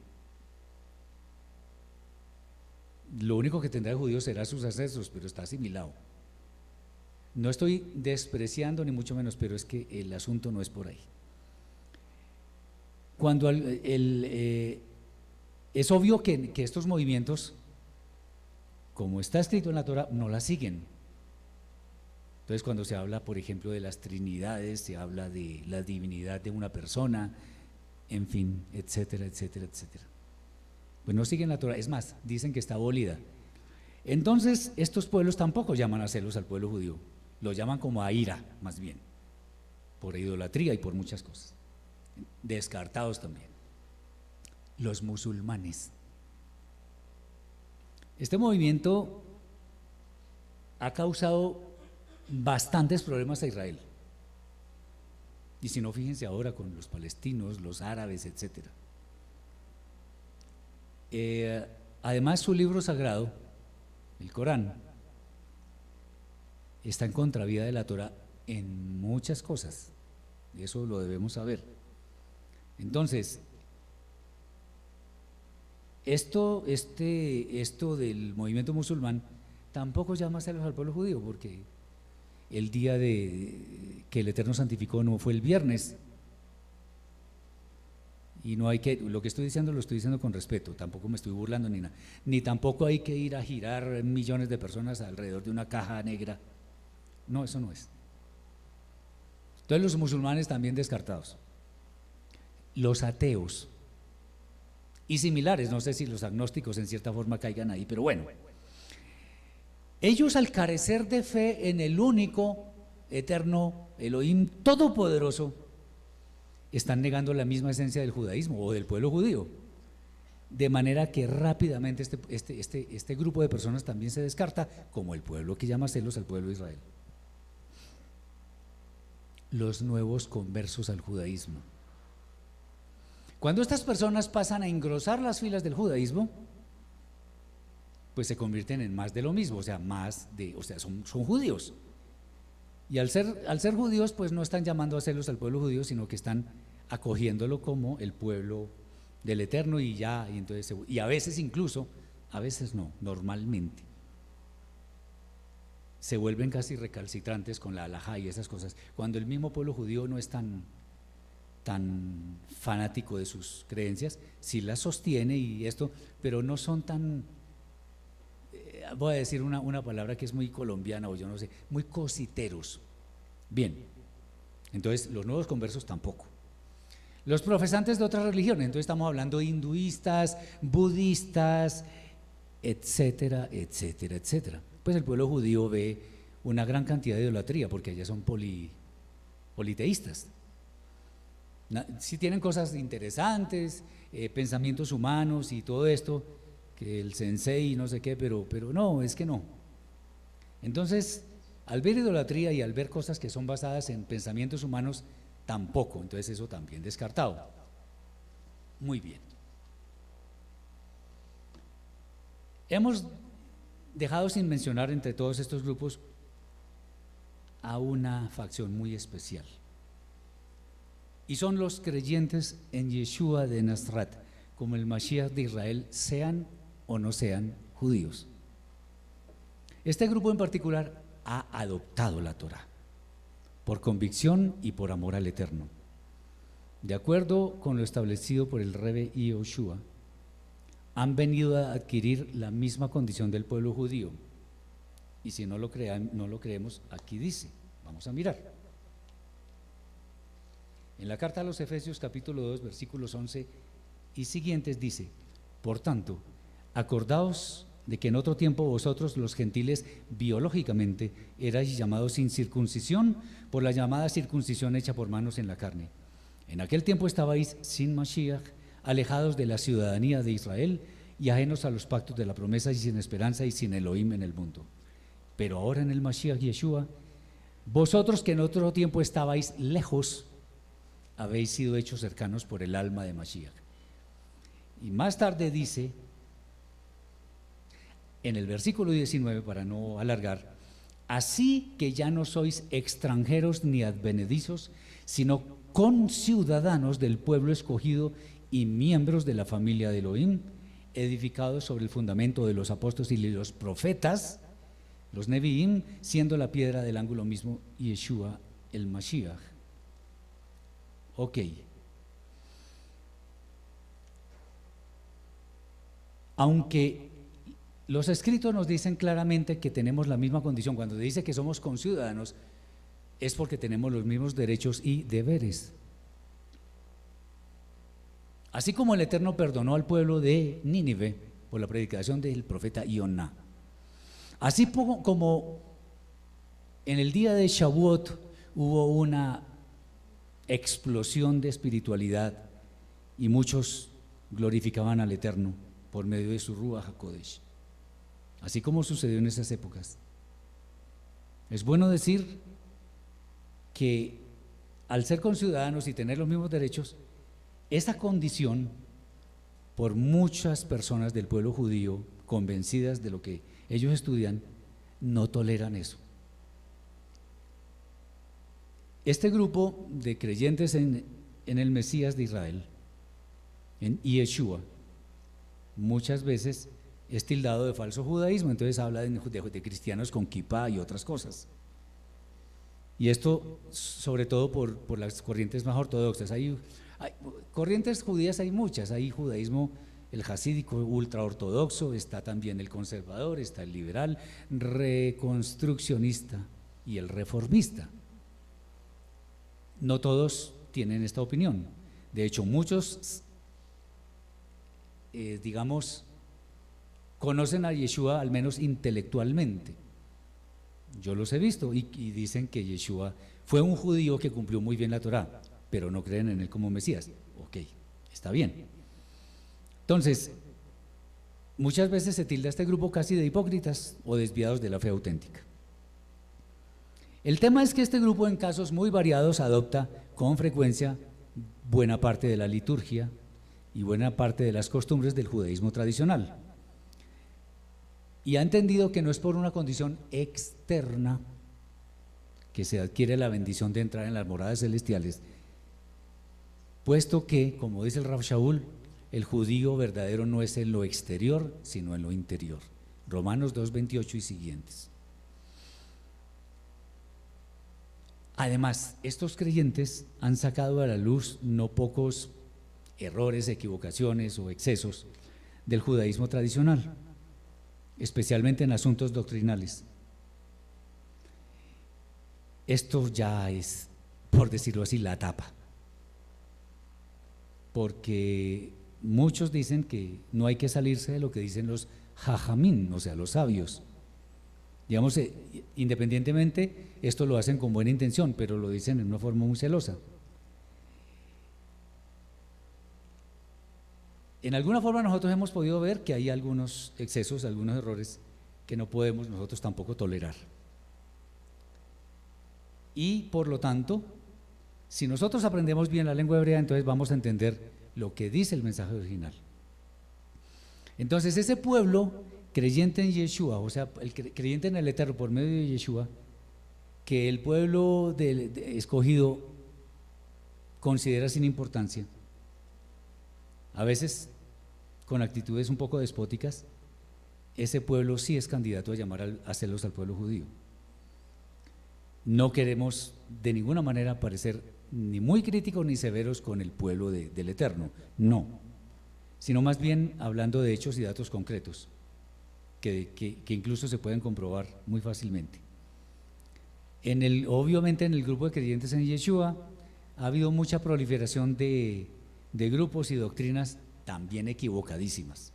lo único que tendrá el judío será sus ancestros, pero está asimilado. No estoy despreciando ni mucho menos, pero es que el asunto no es por ahí. Cuando es obvio que estos movimientos, como está escrito en la Torah, no la siguen. Entonces, cuando se habla, por ejemplo, de las trinidades, se habla de la divinidad de una persona, en fin, etcétera, etcétera, etcétera. Pues no siguen la Torah, es más, dicen que está abolida. Entonces, estos pueblos tampoco llaman a celos al pueblo judío, lo llaman como a ira, más bien, por idolatría y por muchas cosas. Descartados también. Los musulmanes. Este movimiento ha causado bastantes problemas a Israel. Y si no, fíjense ahora con los palestinos, los árabes, etc. Además, su libro sagrado, el Corán, está en contravía de la Torah en muchas cosas. Eso lo debemos saber. Entonces, esto del movimiento musulmán tampoco llama a celos al pueblo judío, porque el día que el Eterno santificó no fue el viernes, y no hay que, lo que estoy diciendo lo estoy diciendo con respeto, tampoco me estoy burlando ni nada, ni tampoco hay que ir a girar millones de personas alrededor de una caja negra. No, eso no es. Entonces los musulmanes también descartados. Los ateos y similares, no sé si los agnósticos en cierta forma caigan ahí, pero bueno, ellos al carecer de fe en el único, eterno, Elohim todopoderoso, están negando la misma esencia del judaísmo o del pueblo judío, de manera que rápidamente este grupo de personas también se descarta como el pueblo que llama celos al pueblo de Israel. Los nuevos conversos al judaísmo. Cuando estas personas pasan a engrosar las filas del judaísmo, pues se convierten en más de lo mismo, son judíos. Y al ser judíos, pues no están llamando a celos al pueblo judío, sino que están acogiéndolo como el pueblo del Eterno y a veces incluso, a veces no, normalmente, se vuelven casi recalcitrantes con la halajá y esas cosas, cuando el mismo pueblo judío no es tan fanático de sus creencias, sí las sostiene y esto, pero no son tan, voy a decir una palabra que es muy colombiana o yo no sé, muy cositeros. Bien, entonces los nuevos conversos tampoco. Los profesantes de otras religiones, entonces estamos hablando de hinduistas, budistas, etcétera, etcétera, etcétera. Pues el pueblo judío ve una gran cantidad de idolatría porque allá son politeístas. Sí tienen cosas interesantes, pensamientos humanos y todo esto, que el sensei y no sé qué, pero no, es que no. Entonces, al ver idolatría y al ver cosas que son basadas en pensamientos humanos, tampoco, entonces eso también descartado. Muy bien. Hemos dejado sin mencionar entre todos estos grupos a una facción muy especial, y son los creyentes en Yeshua de Nazaret, como el Mashiach de Israel, sean o no sean judíos. Este grupo en particular ha adoptado la Torá por convicción y por amor al Eterno. De acuerdo con lo establecido por el Rebbe Yehoshua, han venido a adquirir la misma condición del pueblo judío. Y si no lo creemos, aquí dice, vamos a mirar. En la carta a los Efesios capítulo 2 versículos 11 y siguientes dice: por tanto, acordaos de que en otro tiempo vosotros los gentiles biológicamente erais llamados sin circuncisión por la llamada circuncisión hecha por manos en la carne. En aquel tiempo estabais sin Mashiach, alejados de la ciudadanía de Israel y ajenos a los pactos de la promesa y sin esperanza y sin Elohim en el mundo. Pero ahora en el Mashiach Yeshua, vosotros que en otro tiempo estabais lejos, habéis sido hechos cercanos por el alma de Mashiach. Y más tarde dice, en el versículo 19, para no alargar: así que ya no sois extranjeros ni advenedizos, sino conciudadanos del pueblo escogido y miembros de la familia de Elohim, edificados sobre el fundamento de los apóstoles y los profetas, los Neviim, siendo la piedra del ángulo mismo Yeshua el Mashiach. Ok. Aunque los escritos nos dicen claramente que tenemos la misma condición, cuando dice que somos conciudadanos, es porque tenemos los mismos derechos y deberes. Así como el Eterno perdonó al pueblo de Nínive por la predicación del profeta Ioná, así como en el día de Shavuot hubo una explosión de espiritualidad y muchos glorificaban al Eterno por medio de su Ruach HaKodesh, así como sucedió en esas épocas. Es bueno decir que al ser conciudadanos y tener los mismos derechos, esa condición, por muchas personas del pueblo judío convencidas de lo que ellos estudian, no toleran eso. Este grupo de creyentes en el Mesías de Israel, en Yeshua, muchas veces es tildado de falso judaísmo, entonces habla de cristianos con kippah y otras cosas. Y esto sobre todo por las corrientes más ortodoxas. Hay corrientes judías, hay muchas, hay judaísmo, el hasídico ultra ortodoxo, está también el conservador, está el liberal, reconstruccionista y el reformista. No todos tienen esta opinión. De hecho, muchos, conocen a Yeshua al menos intelectualmente. Yo los he visto y dicen que Yeshua fue un judío que cumplió muy bien la Torá, pero no creen en él como Mesías. Ok, está bien. Entonces, muchas veces se tilda a este grupo casi de hipócritas o desviados de la fe auténtica. El tema es que este grupo, en casos muy variados, adopta con frecuencia buena parte de la liturgia y buena parte de las costumbres del judaísmo tradicional. Y ha entendido que no es por una condición externa que se adquiere la bendición de entrar en las moradas celestiales, puesto que, como dice el Rav Shaul, el judío verdadero no es en lo exterior, sino en lo interior. Romanos 2:28 y siguientes. Además, estos creyentes han sacado a la luz no pocos errores, equivocaciones o excesos del judaísmo tradicional, especialmente en asuntos doctrinales. Esto ya es, por decirlo así, la tapa, porque muchos dicen que no hay que salirse de lo que dicen los jajamín, o sea, los sabios. Digamos, independientemente, esto lo hacen con buena intención, pero lo dicen en una forma muy celosa. En alguna forma nosotros hemos podido ver que hay algunos excesos, algunos errores que no podemos nosotros tampoco tolerar. Y por lo tanto, si nosotros aprendemos bien la lengua hebrea, entonces vamos a entender lo que dice el mensaje original. Entonces ese pueblo creyente en Yeshua, o sea, el creyente en el Eterno por medio de Yeshua, que el pueblo escogido considera sin importancia, a veces con actitudes un poco despóticas, ese pueblo sí es candidato a llamar a celos al pueblo judío. No queremos de ninguna manera parecer ni muy críticos ni severos con el pueblo del Eterno, no, sino más bien hablando de hechos y datos concretos que incluso se pueden comprobar muy fácilmente. Obviamente en el grupo de creyentes en Yeshua ha habido mucha proliferación de grupos y doctrinas también equivocadísimas.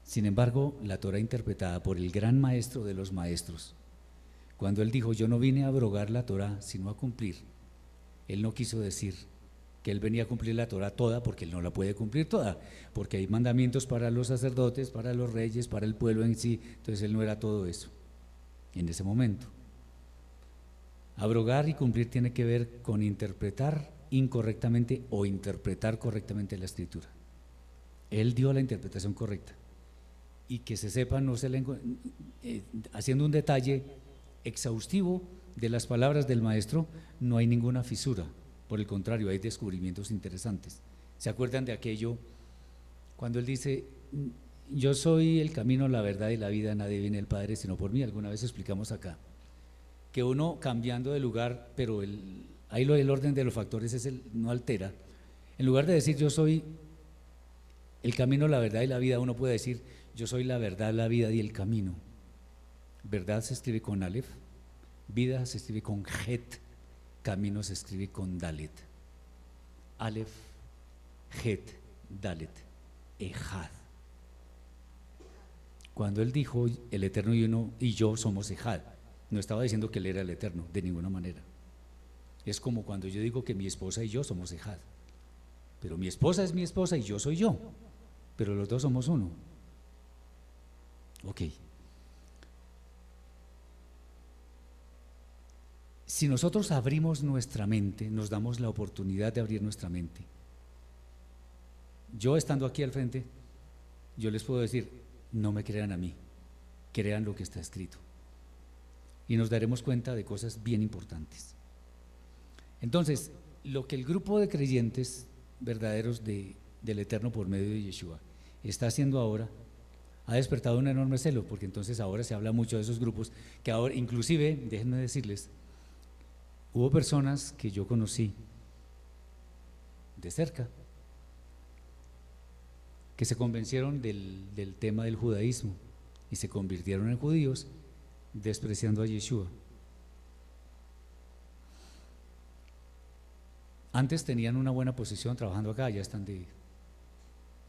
Sin embargo, la Torah interpretada por el gran maestro de los maestros, cuando él dijo: yo no vine a abrogar la Torah sino a cumplir, él no quiso decir que él venía a cumplir la Torah toda, porque él no la puede cumplir toda, porque hay mandamientos para los sacerdotes, para los reyes, para el pueblo en sí. Entonces él no era todo eso en ese momento. Abrogar y cumplir tiene que ver con interpretar incorrectamente o interpretar correctamente la escritura. Él dio la interpretación correcta, y que se sepa, haciendo un detalle exhaustivo de las palabras del maestro, no hay ninguna fisura, por el contrario, hay descubrimientos interesantes. ¿Se acuerdan de aquello cuando él dice: yo soy el camino, la verdad y la vida, nadie viene al Padre sino por mí? Alguna vez explicamos acá que uno cambiando de lugar, pero ahí el orden de los factores no altera. En lugar de decir yo soy el camino, la verdad y la vida, uno puede decir yo soy la verdad, la vida y el camino. Verdad se escribe con Aleph, vida se escribe con Het, camino se escribe con Dalet. Aleph, Het, Dalet, Ejad. Cuando él dijo el Eterno y yo somos Ejad, no estaba diciendo que él era el Eterno, de ninguna manera. Es como cuando yo digo que mi esposa y yo somos Ejad, pero mi esposa es mi esposa y yo soy yo, pero los dos somos uno. Ok. Si nosotros abrimos nuestra mente, nos damos la oportunidad de abrir nuestra mente. Yo estando aquí al frente, yo les puedo decir: no me crean a mí, crean lo que está escrito. Y nos daremos cuenta de cosas bien importantes. Entonces, lo que el grupo de creyentes verdaderos del Eterno por medio de Yeshua está haciendo ahora, ha despertado un enorme celo, porque entonces ahora se habla mucho de esos grupos, que ahora inclusive, déjenme decirles, hubo personas que yo conocí de cerca, que se convencieron del tema del judaísmo y se convirtieron en judíos, despreciando a Yeshua. Antes tenían una buena posición trabajando acá, ya están de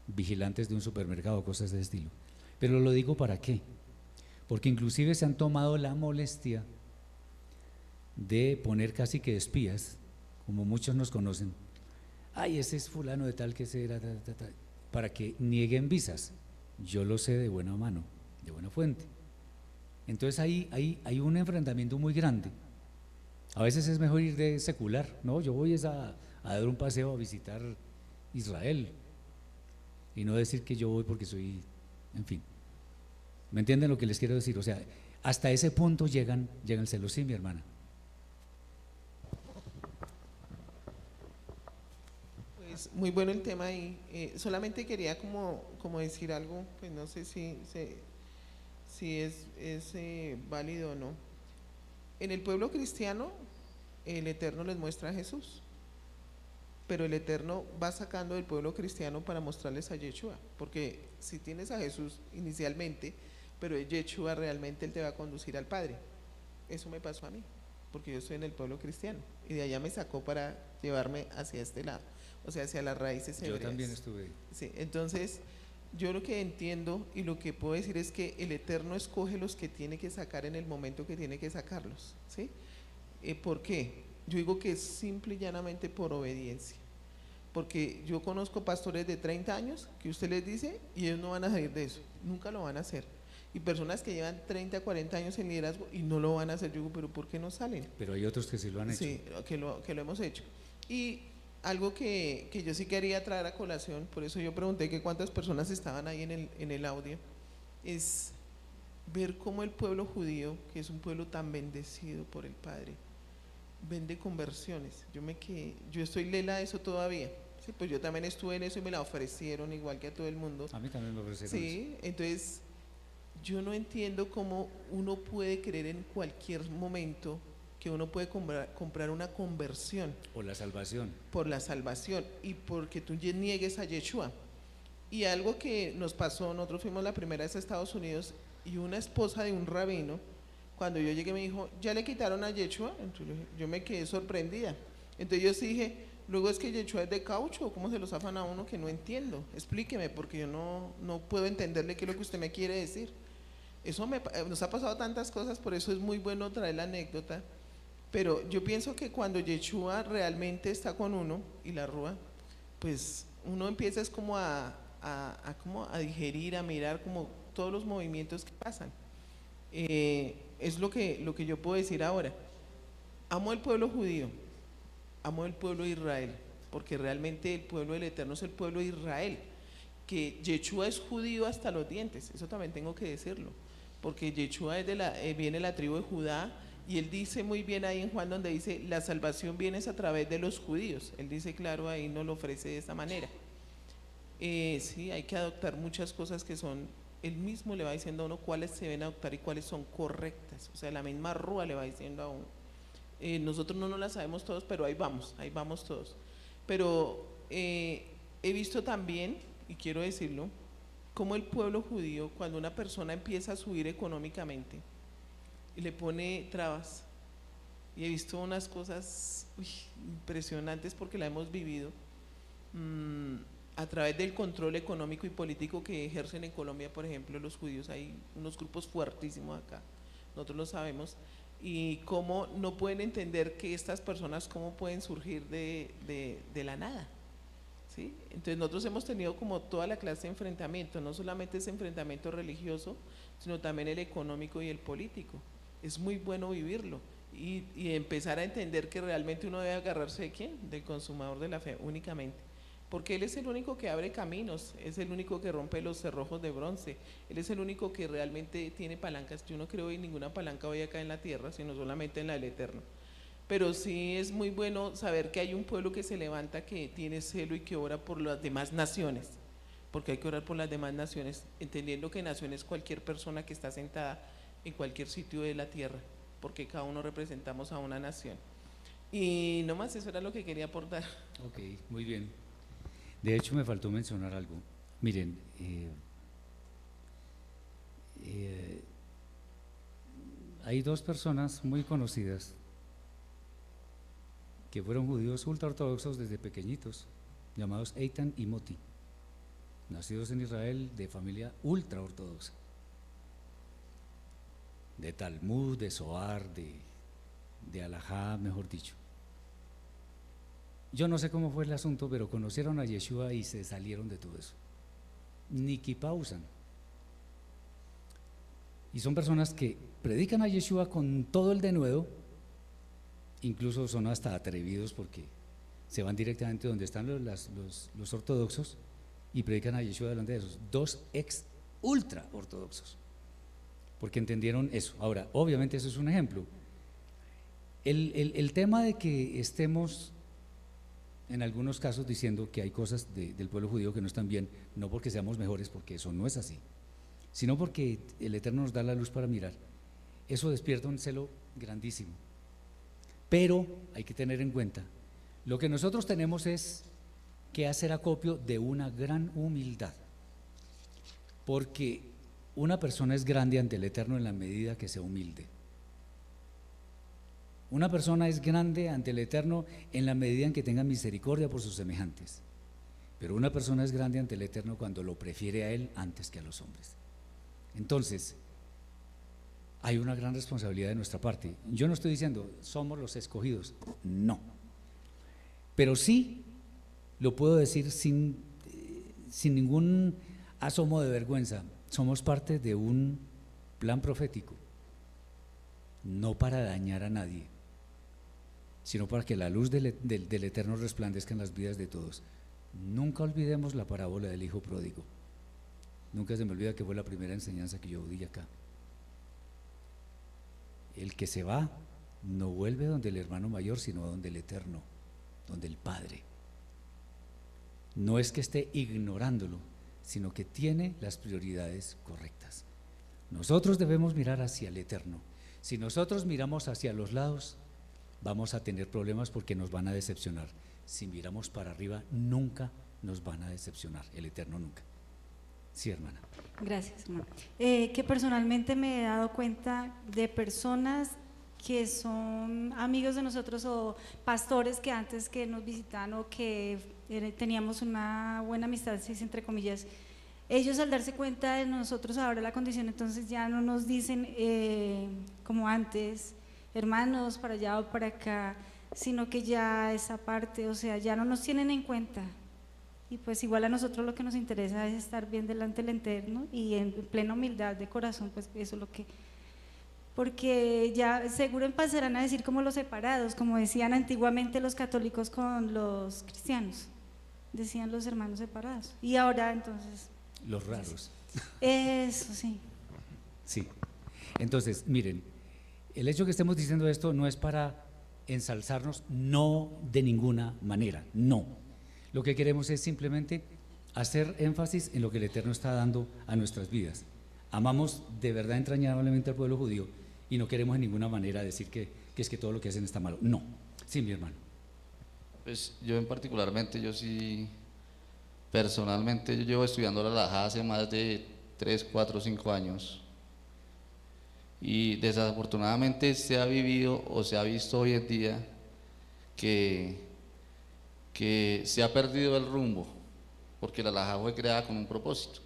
vigilantes de un supermercado, cosas de ese estilo. Pero lo digo ¿para qué? Porque inclusive se han tomado la molestia de poner casi que espías, como muchos nos conocen. Ay, ese es fulano de tal que se era, para que nieguen visas. Yo lo sé de buena mano, de buena fuente. Entonces hay un enfrentamiento muy grande. A veces es mejor ir de secular, no, yo voy a dar un paseo a visitar Israel y no decir que yo voy porque soy, en fin. ¿Me entienden lo que les quiero decir? O sea, hasta ese punto llegan el celo. Sí, mi hermana. Pues muy bueno el tema ahí. Solamente quería como decir algo, pues no sé si es válido o no. En el pueblo cristiano, el Eterno les muestra a Jesús, pero el Eterno va sacando del pueblo cristiano para mostrarles a Yeshua, porque si tienes a Jesús inicialmente, pero Yeshua realmente él te va a conducir al Padre. Eso me pasó a mí, porque yo estoy en el pueblo cristiano y de allá me sacó para llevarme hacia este lado, o sea, hacia las raíces hebreas. Yo también estuve. Sí, entonces yo lo que entiendo y lo que puedo decir es que el Eterno escoge los que tiene que sacar en el momento que tiene que sacarlos, ¿sí? ¿Por qué? Yo digo que es simple y llanamente por obediencia, porque yo conozco pastores de 30 años que usted les dice y ellos no van a salir de eso, nunca lo van a hacer. y personas que llevan 30, 40 años en liderazgo y no lo van a hacer. Yo digo, pero ¿por qué no salen? Pero hay otros que sí lo han hecho. Sí, que lo hemos hecho. Y algo que yo sí quería traer a colación, por eso yo pregunté que cuántas personas estaban ahí en el audio, es ver cómo el pueblo judío, que es un pueblo tan bendecido por el Padre, vende conversiones. Yo estoy lela de eso todavía. Sí, pues yo también estuve en eso y me la ofrecieron igual que a todo el mundo. A mí también me ofrecieron Sí, eso. entonces yo no entiendo cómo uno puede creer en cualquier momento que uno puede comprar una conversión O la salvación. por la salvación y porque tú niegues a Yeshua. Y algo que nos pasó, nosotros fuimos la primera vez a Estados Unidos y una esposa de un rabino, cuando yo llegué me dijo, ¿ya le quitaron a Yeshua? Entonces yo me quedé sorprendida. Entonces yo sí dije, luego es que Yeshua es de caucho, ¿cómo se lo zafan a uno que no entiendo? Explíqueme, porque yo no puedo entenderle qué es lo que usted me quiere decir. Eso nos ha pasado tantas cosas, por eso es muy bueno traer la anécdota. Pero yo pienso que cuando Yeshua realmente está con uno y la rúa, pues uno empieza es como como a digerir, a mirar como todos los movimientos que pasan. Es lo que yo puedo decir ahora. Amo el pueblo judío, amo el pueblo de Israel, porque realmente el pueblo del Eterno es el pueblo de Israel, que Yeshua es judío hasta los dientes, eso también tengo que decirlo, porque Yeshua es viene de la tribu de Judá, y él dice muy bien ahí en Juan donde dice, la salvación viene a través de los judíos, él dice claro ahí, nos lo ofrece de esta manera. Sí, hay que adoptar muchas cosas que son, él mismo le va diciendo a uno cuáles se deben adoptar y cuáles son correctas, o sea, la misma rúa le va diciendo a uno. Nosotros no nos las sabemos todos, pero ahí vamos todos. Pero he visto también, y quiero decirlo, cómo el pueblo judío, cuando una persona empieza a subir económicamente, y le pone trabas, y he visto unas cosas impresionantes porque la hemos vivido, a través del control económico y político que ejercen en Colombia, por ejemplo, los judíos, hay unos grupos fuertísimos acá, nosotros lo sabemos, y cómo no pueden entender que estas personas cómo pueden surgir de la nada, ¿sí? Entonces nosotros hemos tenido como toda la clase de enfrentamiento, no solamente ese enfrentamiento religioso, sino también el económico y el político. Es muy bueno vivirlo y empezar a entender que realmente uno debe agarrarse ¿de quién? Del consumador de la fe únicamente, porque Él es el único que abre caminos, es el único que rompe los cerrojos de bronce, Él es el único que realmente tiene palancas. Yo no creo en ninguna palanca hoy acá en la tierra, sino solamente en la del Eterno. Pero sí es muy bueno saber que hay un pueblo que se levanta, que tiene celo y que ora por las demás naciones, porque hay que orar por las demás naciones, entendiendo que nación es cualquier persona que está sentada en cualquier sitio de la tierra, porque cada uno representamos a una nación. Y no más, eso era lo que quería aportar. Ok, muy bien. De hecho, me faltó mencionar algo. Miren, hay dos personas muy conocidas que fueron judíos ultraortodoxos desde pequeñitos, llamados Eitan y Moti, nacidos en Israel de familia ultraortodoxa, de Talmud, de Zohar, de Alajá, mejor dicho. Yo no sé cómo fue el asunto, pero conocieron a Yeshua y se salieron de todo eso. Ni kipá usan. Y son personas que predican a Yeshua con todo el denuedo, incluso son hasta atrevidos porque se van directamente donde están los ortodoxos y predican a Yeshua delante de esos dos ex ultra ortodoxos, porque entendieron eso. Ahora, obviamente eso es un ejemplo. El tema de que estemos en algunos casos diciendo que hay cosas del pueblo judío que no están bien, no porque seamos mejores, porque eso no es así, sino porque el Eterno nos da la luz para mirar. Eso despierta un celo grandísimo. Pero hay que tener en cuenta, lo que nosotros tenemos es que hacer acopio de una gran humildad, porque una persona es grande ante el Eterno en la medida que se humilde. Una persona es grande ante el Eterno en la medida en que tenga misericordia por sus semejantes, pero una persona es grande ante el Eterno cuando lo prefiere a Él antes que a los hombres. Entonces, hay una gran responsabilidad de nuestra parte. Yo no estoy diciendo somos los escogidos, no, pero sí lo puedo decir sin ningún asomo de vergüenza, somos parte de un plan profético, no para dañar a nadie, sino para que la luz del Eterno resplandezca en las vidas de todos. Nunca olvidemos la parábola del hijo pródigo. Nunca se me olvida que fue la primera enseñanza que yo di acá. El que se va no vuelve donde el hermano mayor, sino donde el Eterno, donde el Padre. No es que esté ignorándolo, sino que tiene las prioridades correctas. Nosotros debemos mirar hacia el Eterno. Si nosotros miramos hacia los lados, vamos a tener problemas porque nos van a decepcionar. Si miramos para arriba, nunca nos van a decepcionar, el Eterno nunca. Sí, hermana. Gracias, hermano. Que personalmente me he dado cuenta de personas que son amigos de nosotros o pastores que antes que nos visitaban o que teníamos una buena amistad, si es entre comillas, ellos al darse cuenta de nosotros ahora la condición, entonces ya no nos dicen como antes, hermanos para allá o para acá, sino que ya esa parte, o sea, ya no nos tienen en cuenta. Y pues igual a nosotros lo que nos interesa es estar bien delante del Eterno y en plena humildad de corazón, pues eso es lo que… Porque ya seguro pasarán a decir como los separados, como decían antiguamente los católicos con los cristianos, decían los hermanos separados. Y ahora entonces… Los raros. Eso, sí. Sí. Entonces, miren, el hecho que estemos diciendo esto no es para ensalzarnos, no de ninguna manera, no. Lo que queremos es simplemente hacer énfasis en lo que el Eterno está dando a nuestras vidas. Amamos de verdad entrañablemente al pueblo judío y no queremos en ninguna manera decir que es que todo lo que hacen está malo. No. Sí, mi hermano. Pues yo particularmente, yo sí, personalmente, yo llevo estudiando la halajá hace más de 3, 4, 5 años y desafortunadamente se ha vivido o se ha visto hoy en día que se ha perdido el rumbo, porque la halajá fue creada con un propósito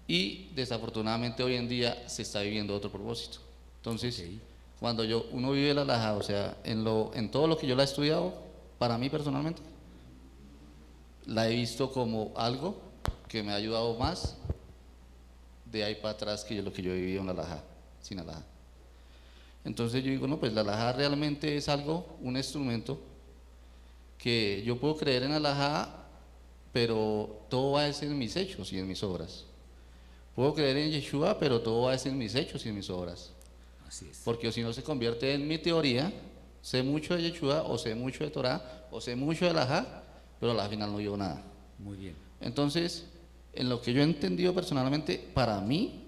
y desafortunadamente hoy en día se está viviendo otro propósito. Entonces, cuando uno vive la halajá, o sea, en todo lo que yo la he estudiado, para mí personalmente, la he visto como algo que me ha ayudado más de ahí para atrás que lo que yo he vivido en la halajá, sin halajá. Entonces yo digo, no, pues la halajá realmente es algo, un instrumento que yo puedo creer en la halajá, pero todo va a ser en mis hechos y en mis obras. Puedo creer en Yeshua, pero todo va a ser en mis hechos y en mis obras. Así es. Porque si no se convierte en mi teoría, sé mucho de Yeshua, o sé mucho de Torah, o sé mucho de halajá, pero al final no digo nada. Muy bien. Entonces, en lo que yo he entendido personalmente, para mí,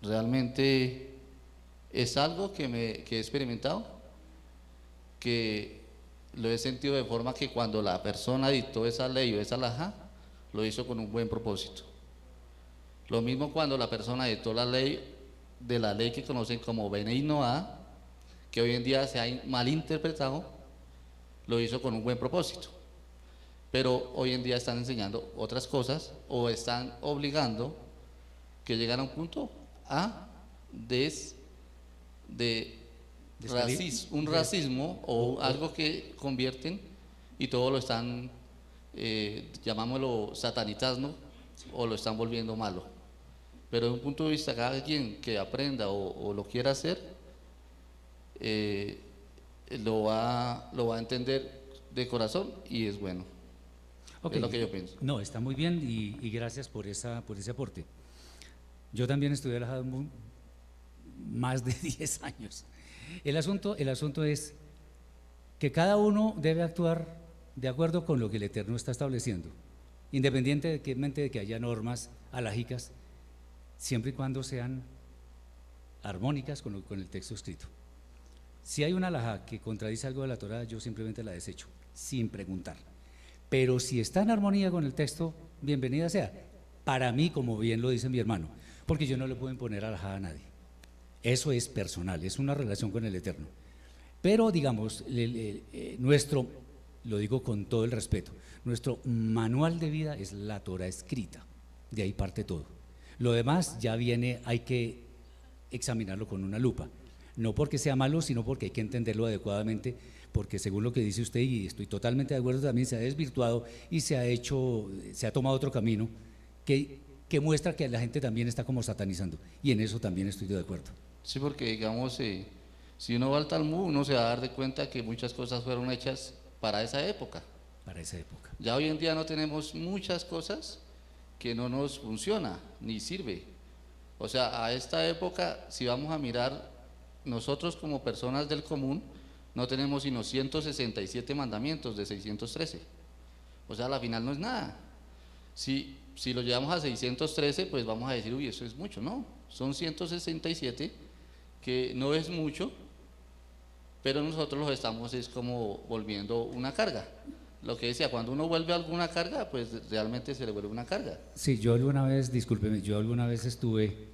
realmente es algo que he experimentado, que lo he sentido de forma que cuando la persona dictó esa ley o esa halajá, lo hizo con un buen propósito. Lo mismo cuando la persona dictó la ley que conocen como Benei Noah, que hoy en día se ha malinterpretado, lo hizo con un buen propósito. Pero hoy en día están enseñando otras cosas o están obligando que lleguen a un punto un racismo o algo que convierten y todo lo están, llamámoslo satanizando o lo están volviendo malo. Pero desde un punto de vista, cada quien que aprenda o lo quiera hacer, lo va a entender de corazón y es bueno. Okay. Es lo que yo pienso. No, está muy bien y gracias por ese aporte. Yo también estudié halajá más de 10 años. El asunto es que cada uno debe actuar de acuerdo con lo que el Eterno está estableciendo, independientemente de que haya normas halágicas, siempre y cuando sean armónicas con el texto escrito. Si hay una halajá que contradice algo de la Torá, yo simplemente la desecho, sin preguntar. Pero si está en armonía con el texto, bienvenida sea. Para mí, como bien lo dice mi hermano, porque yo no le puedo imponer halajá a nadie. Eso es personal, es una relación con el Eterno. Pero digamos, lo digo con todo el respeto, nuestro manual de vida es la Torá escrita, de ahí parte todo. Lo demás ya viene, hay que examinarlo con una lupa, no porque sea malo, sino porque hay que entenderlo adecuadamente, porque según lo que dice usted, y estoy totalmente de acuerdo, también se ha desvirtuado y se ha tomado otro camino que que muestra que la gente también está como satanizando, y en eso también estoy de acuerdo. Sí, porque digamos, si uno va al Talmud, uno se va a dar de cuenta que muchas cosas fueron hechas para esa época. Para esa época. Ya hoy en día no tenemos muchas cosas que no nos funciona ni sirve. O sea, a esta época, si vamos a mirar, nosotros como personas del común no tenemos sino 167 mandamientos de 613. O sea, a la final no es nada. Si lo llevamos a 613, pues vamos a decir, uy, eso es mucho. No, son 167, que no es mucho, pero nosotros los estamos es como volviendo una carga. Lo que decía, cuando uno vuelve alguna carga, pues realmente se le vuelve una carga. Sí, yo alguna vez, discúlpeme, yo alguna vez estuve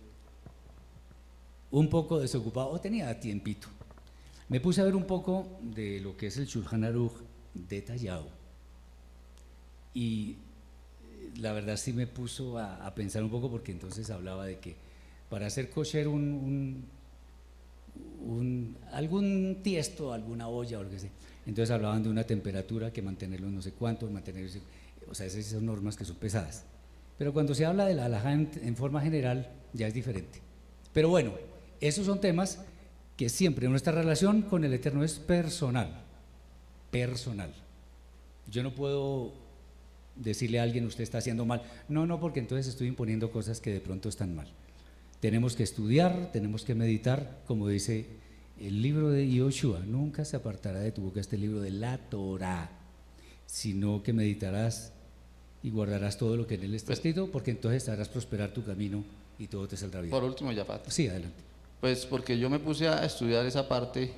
un poco desocupado, o tenía tiempito. Me puse a ver un poco de lo que es el Shulchan Aruch detallado. Y la verdad sí me puso a pensar un poco, porque entonces hablaba de que para hacer kosher algún tiesto, alguna olla o lo que sea, entonces hablaban de una temperatura que mantenerlo no sé cuánto, mantenerlo, o sea, esas son normas que son pesadas. Pero cuando se habla de la halajá en forma general, ya es diferente. Pero bueno, esos son temas que siempre nuestra relación con el Eterno es personal, personal. Yo no puedo decirle a alguien, usted está haciendo mal, no, porque entonces estoy imponiendo cosas que de pronto están mal. Tenemos que estudiar, tenemos que meditar, como dice el libro de Yoshua, nunca se apartará de tu boca este libro de la Torah, sino que meditarás y guardarás todo lo que en él está escrito, porque entonces harás prosperar tu camino y todo te saldrá bien. Por último, Jafat. Sí, adelante. Pues porque yo me puse a estudiar esa parte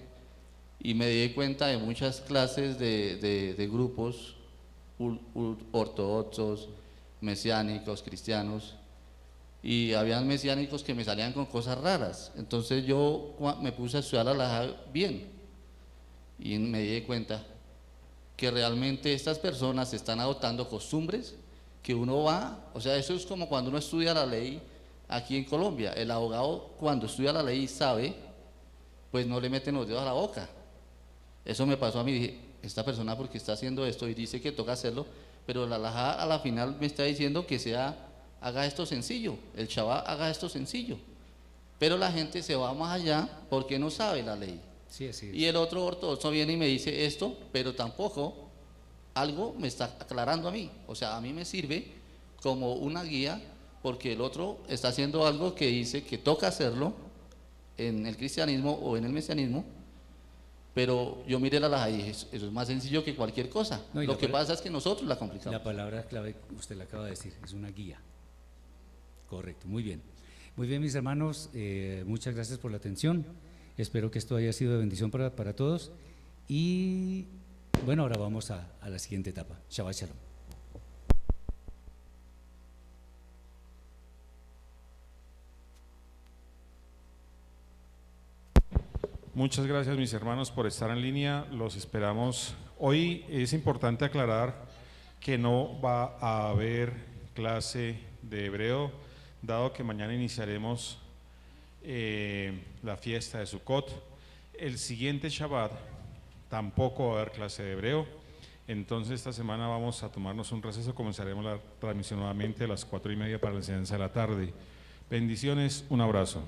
y me di cuenta de muchas clases de grupos ortodoxos, mesiánicos, cristianos, y habían mesiánicos que me salían con cosas raras. Entonces yo me puse a estudiar la halajá bien y me di cuenta que realmente estas personas están adoptando costumbres que uno va, o sea, eso es como cuando uno estudia la ley aquí en Colombia. El abogado, cuando estudia la ley y sabe, pues no le meten los dedos a la boca. Eso me pasó a mí, dije, esta persona porque está haciendo esto y dice que toca hacerlo, pero la halajá a la final me está diciendo que haga esto sencillo, el Shabbat haga esto sencillo, pero la gente se va más allá porque no sabe la ley. Sí, así es. Y el otro ortodoxo viene y me dice esto, pero tampoco algo me está aclarando a mí, o sea, a mí me sirve como una guía, porque el otro está haciendo algo que dice que toca hacerlo en el cristianismo o en el mesianismo, pero yo miré la halajá y dije, eso es más sencillo que cualquier cosa. No, lo que pasa es que nosotros la complicamos. La palabra clave, usted la acaba de decir, es una guía. Correcto, muy bien. Muy bien, mis hermanos, muchas gracias por la atención. Espero que esto haya sido de bendición para todos. Y bueno, ahora vamos a la siguiente etapa. Shabbat Shalom. Muchas gracias, mis hermanos, por estar en línea. Los esperamos. Hoy es importante aclarar que no va a haber clase de hebreo, dado que mañana iniciaremos la fiesta de Sukkot. El siguiente Shabbat tampoco va a haber clase de hebreo. Entonces esta semana vamos a tomarnos un receso. Comenzaremos la transmisión nuevamente a las 4:30 para la enseñanza de la tarde. Bendiciones, un abrazo.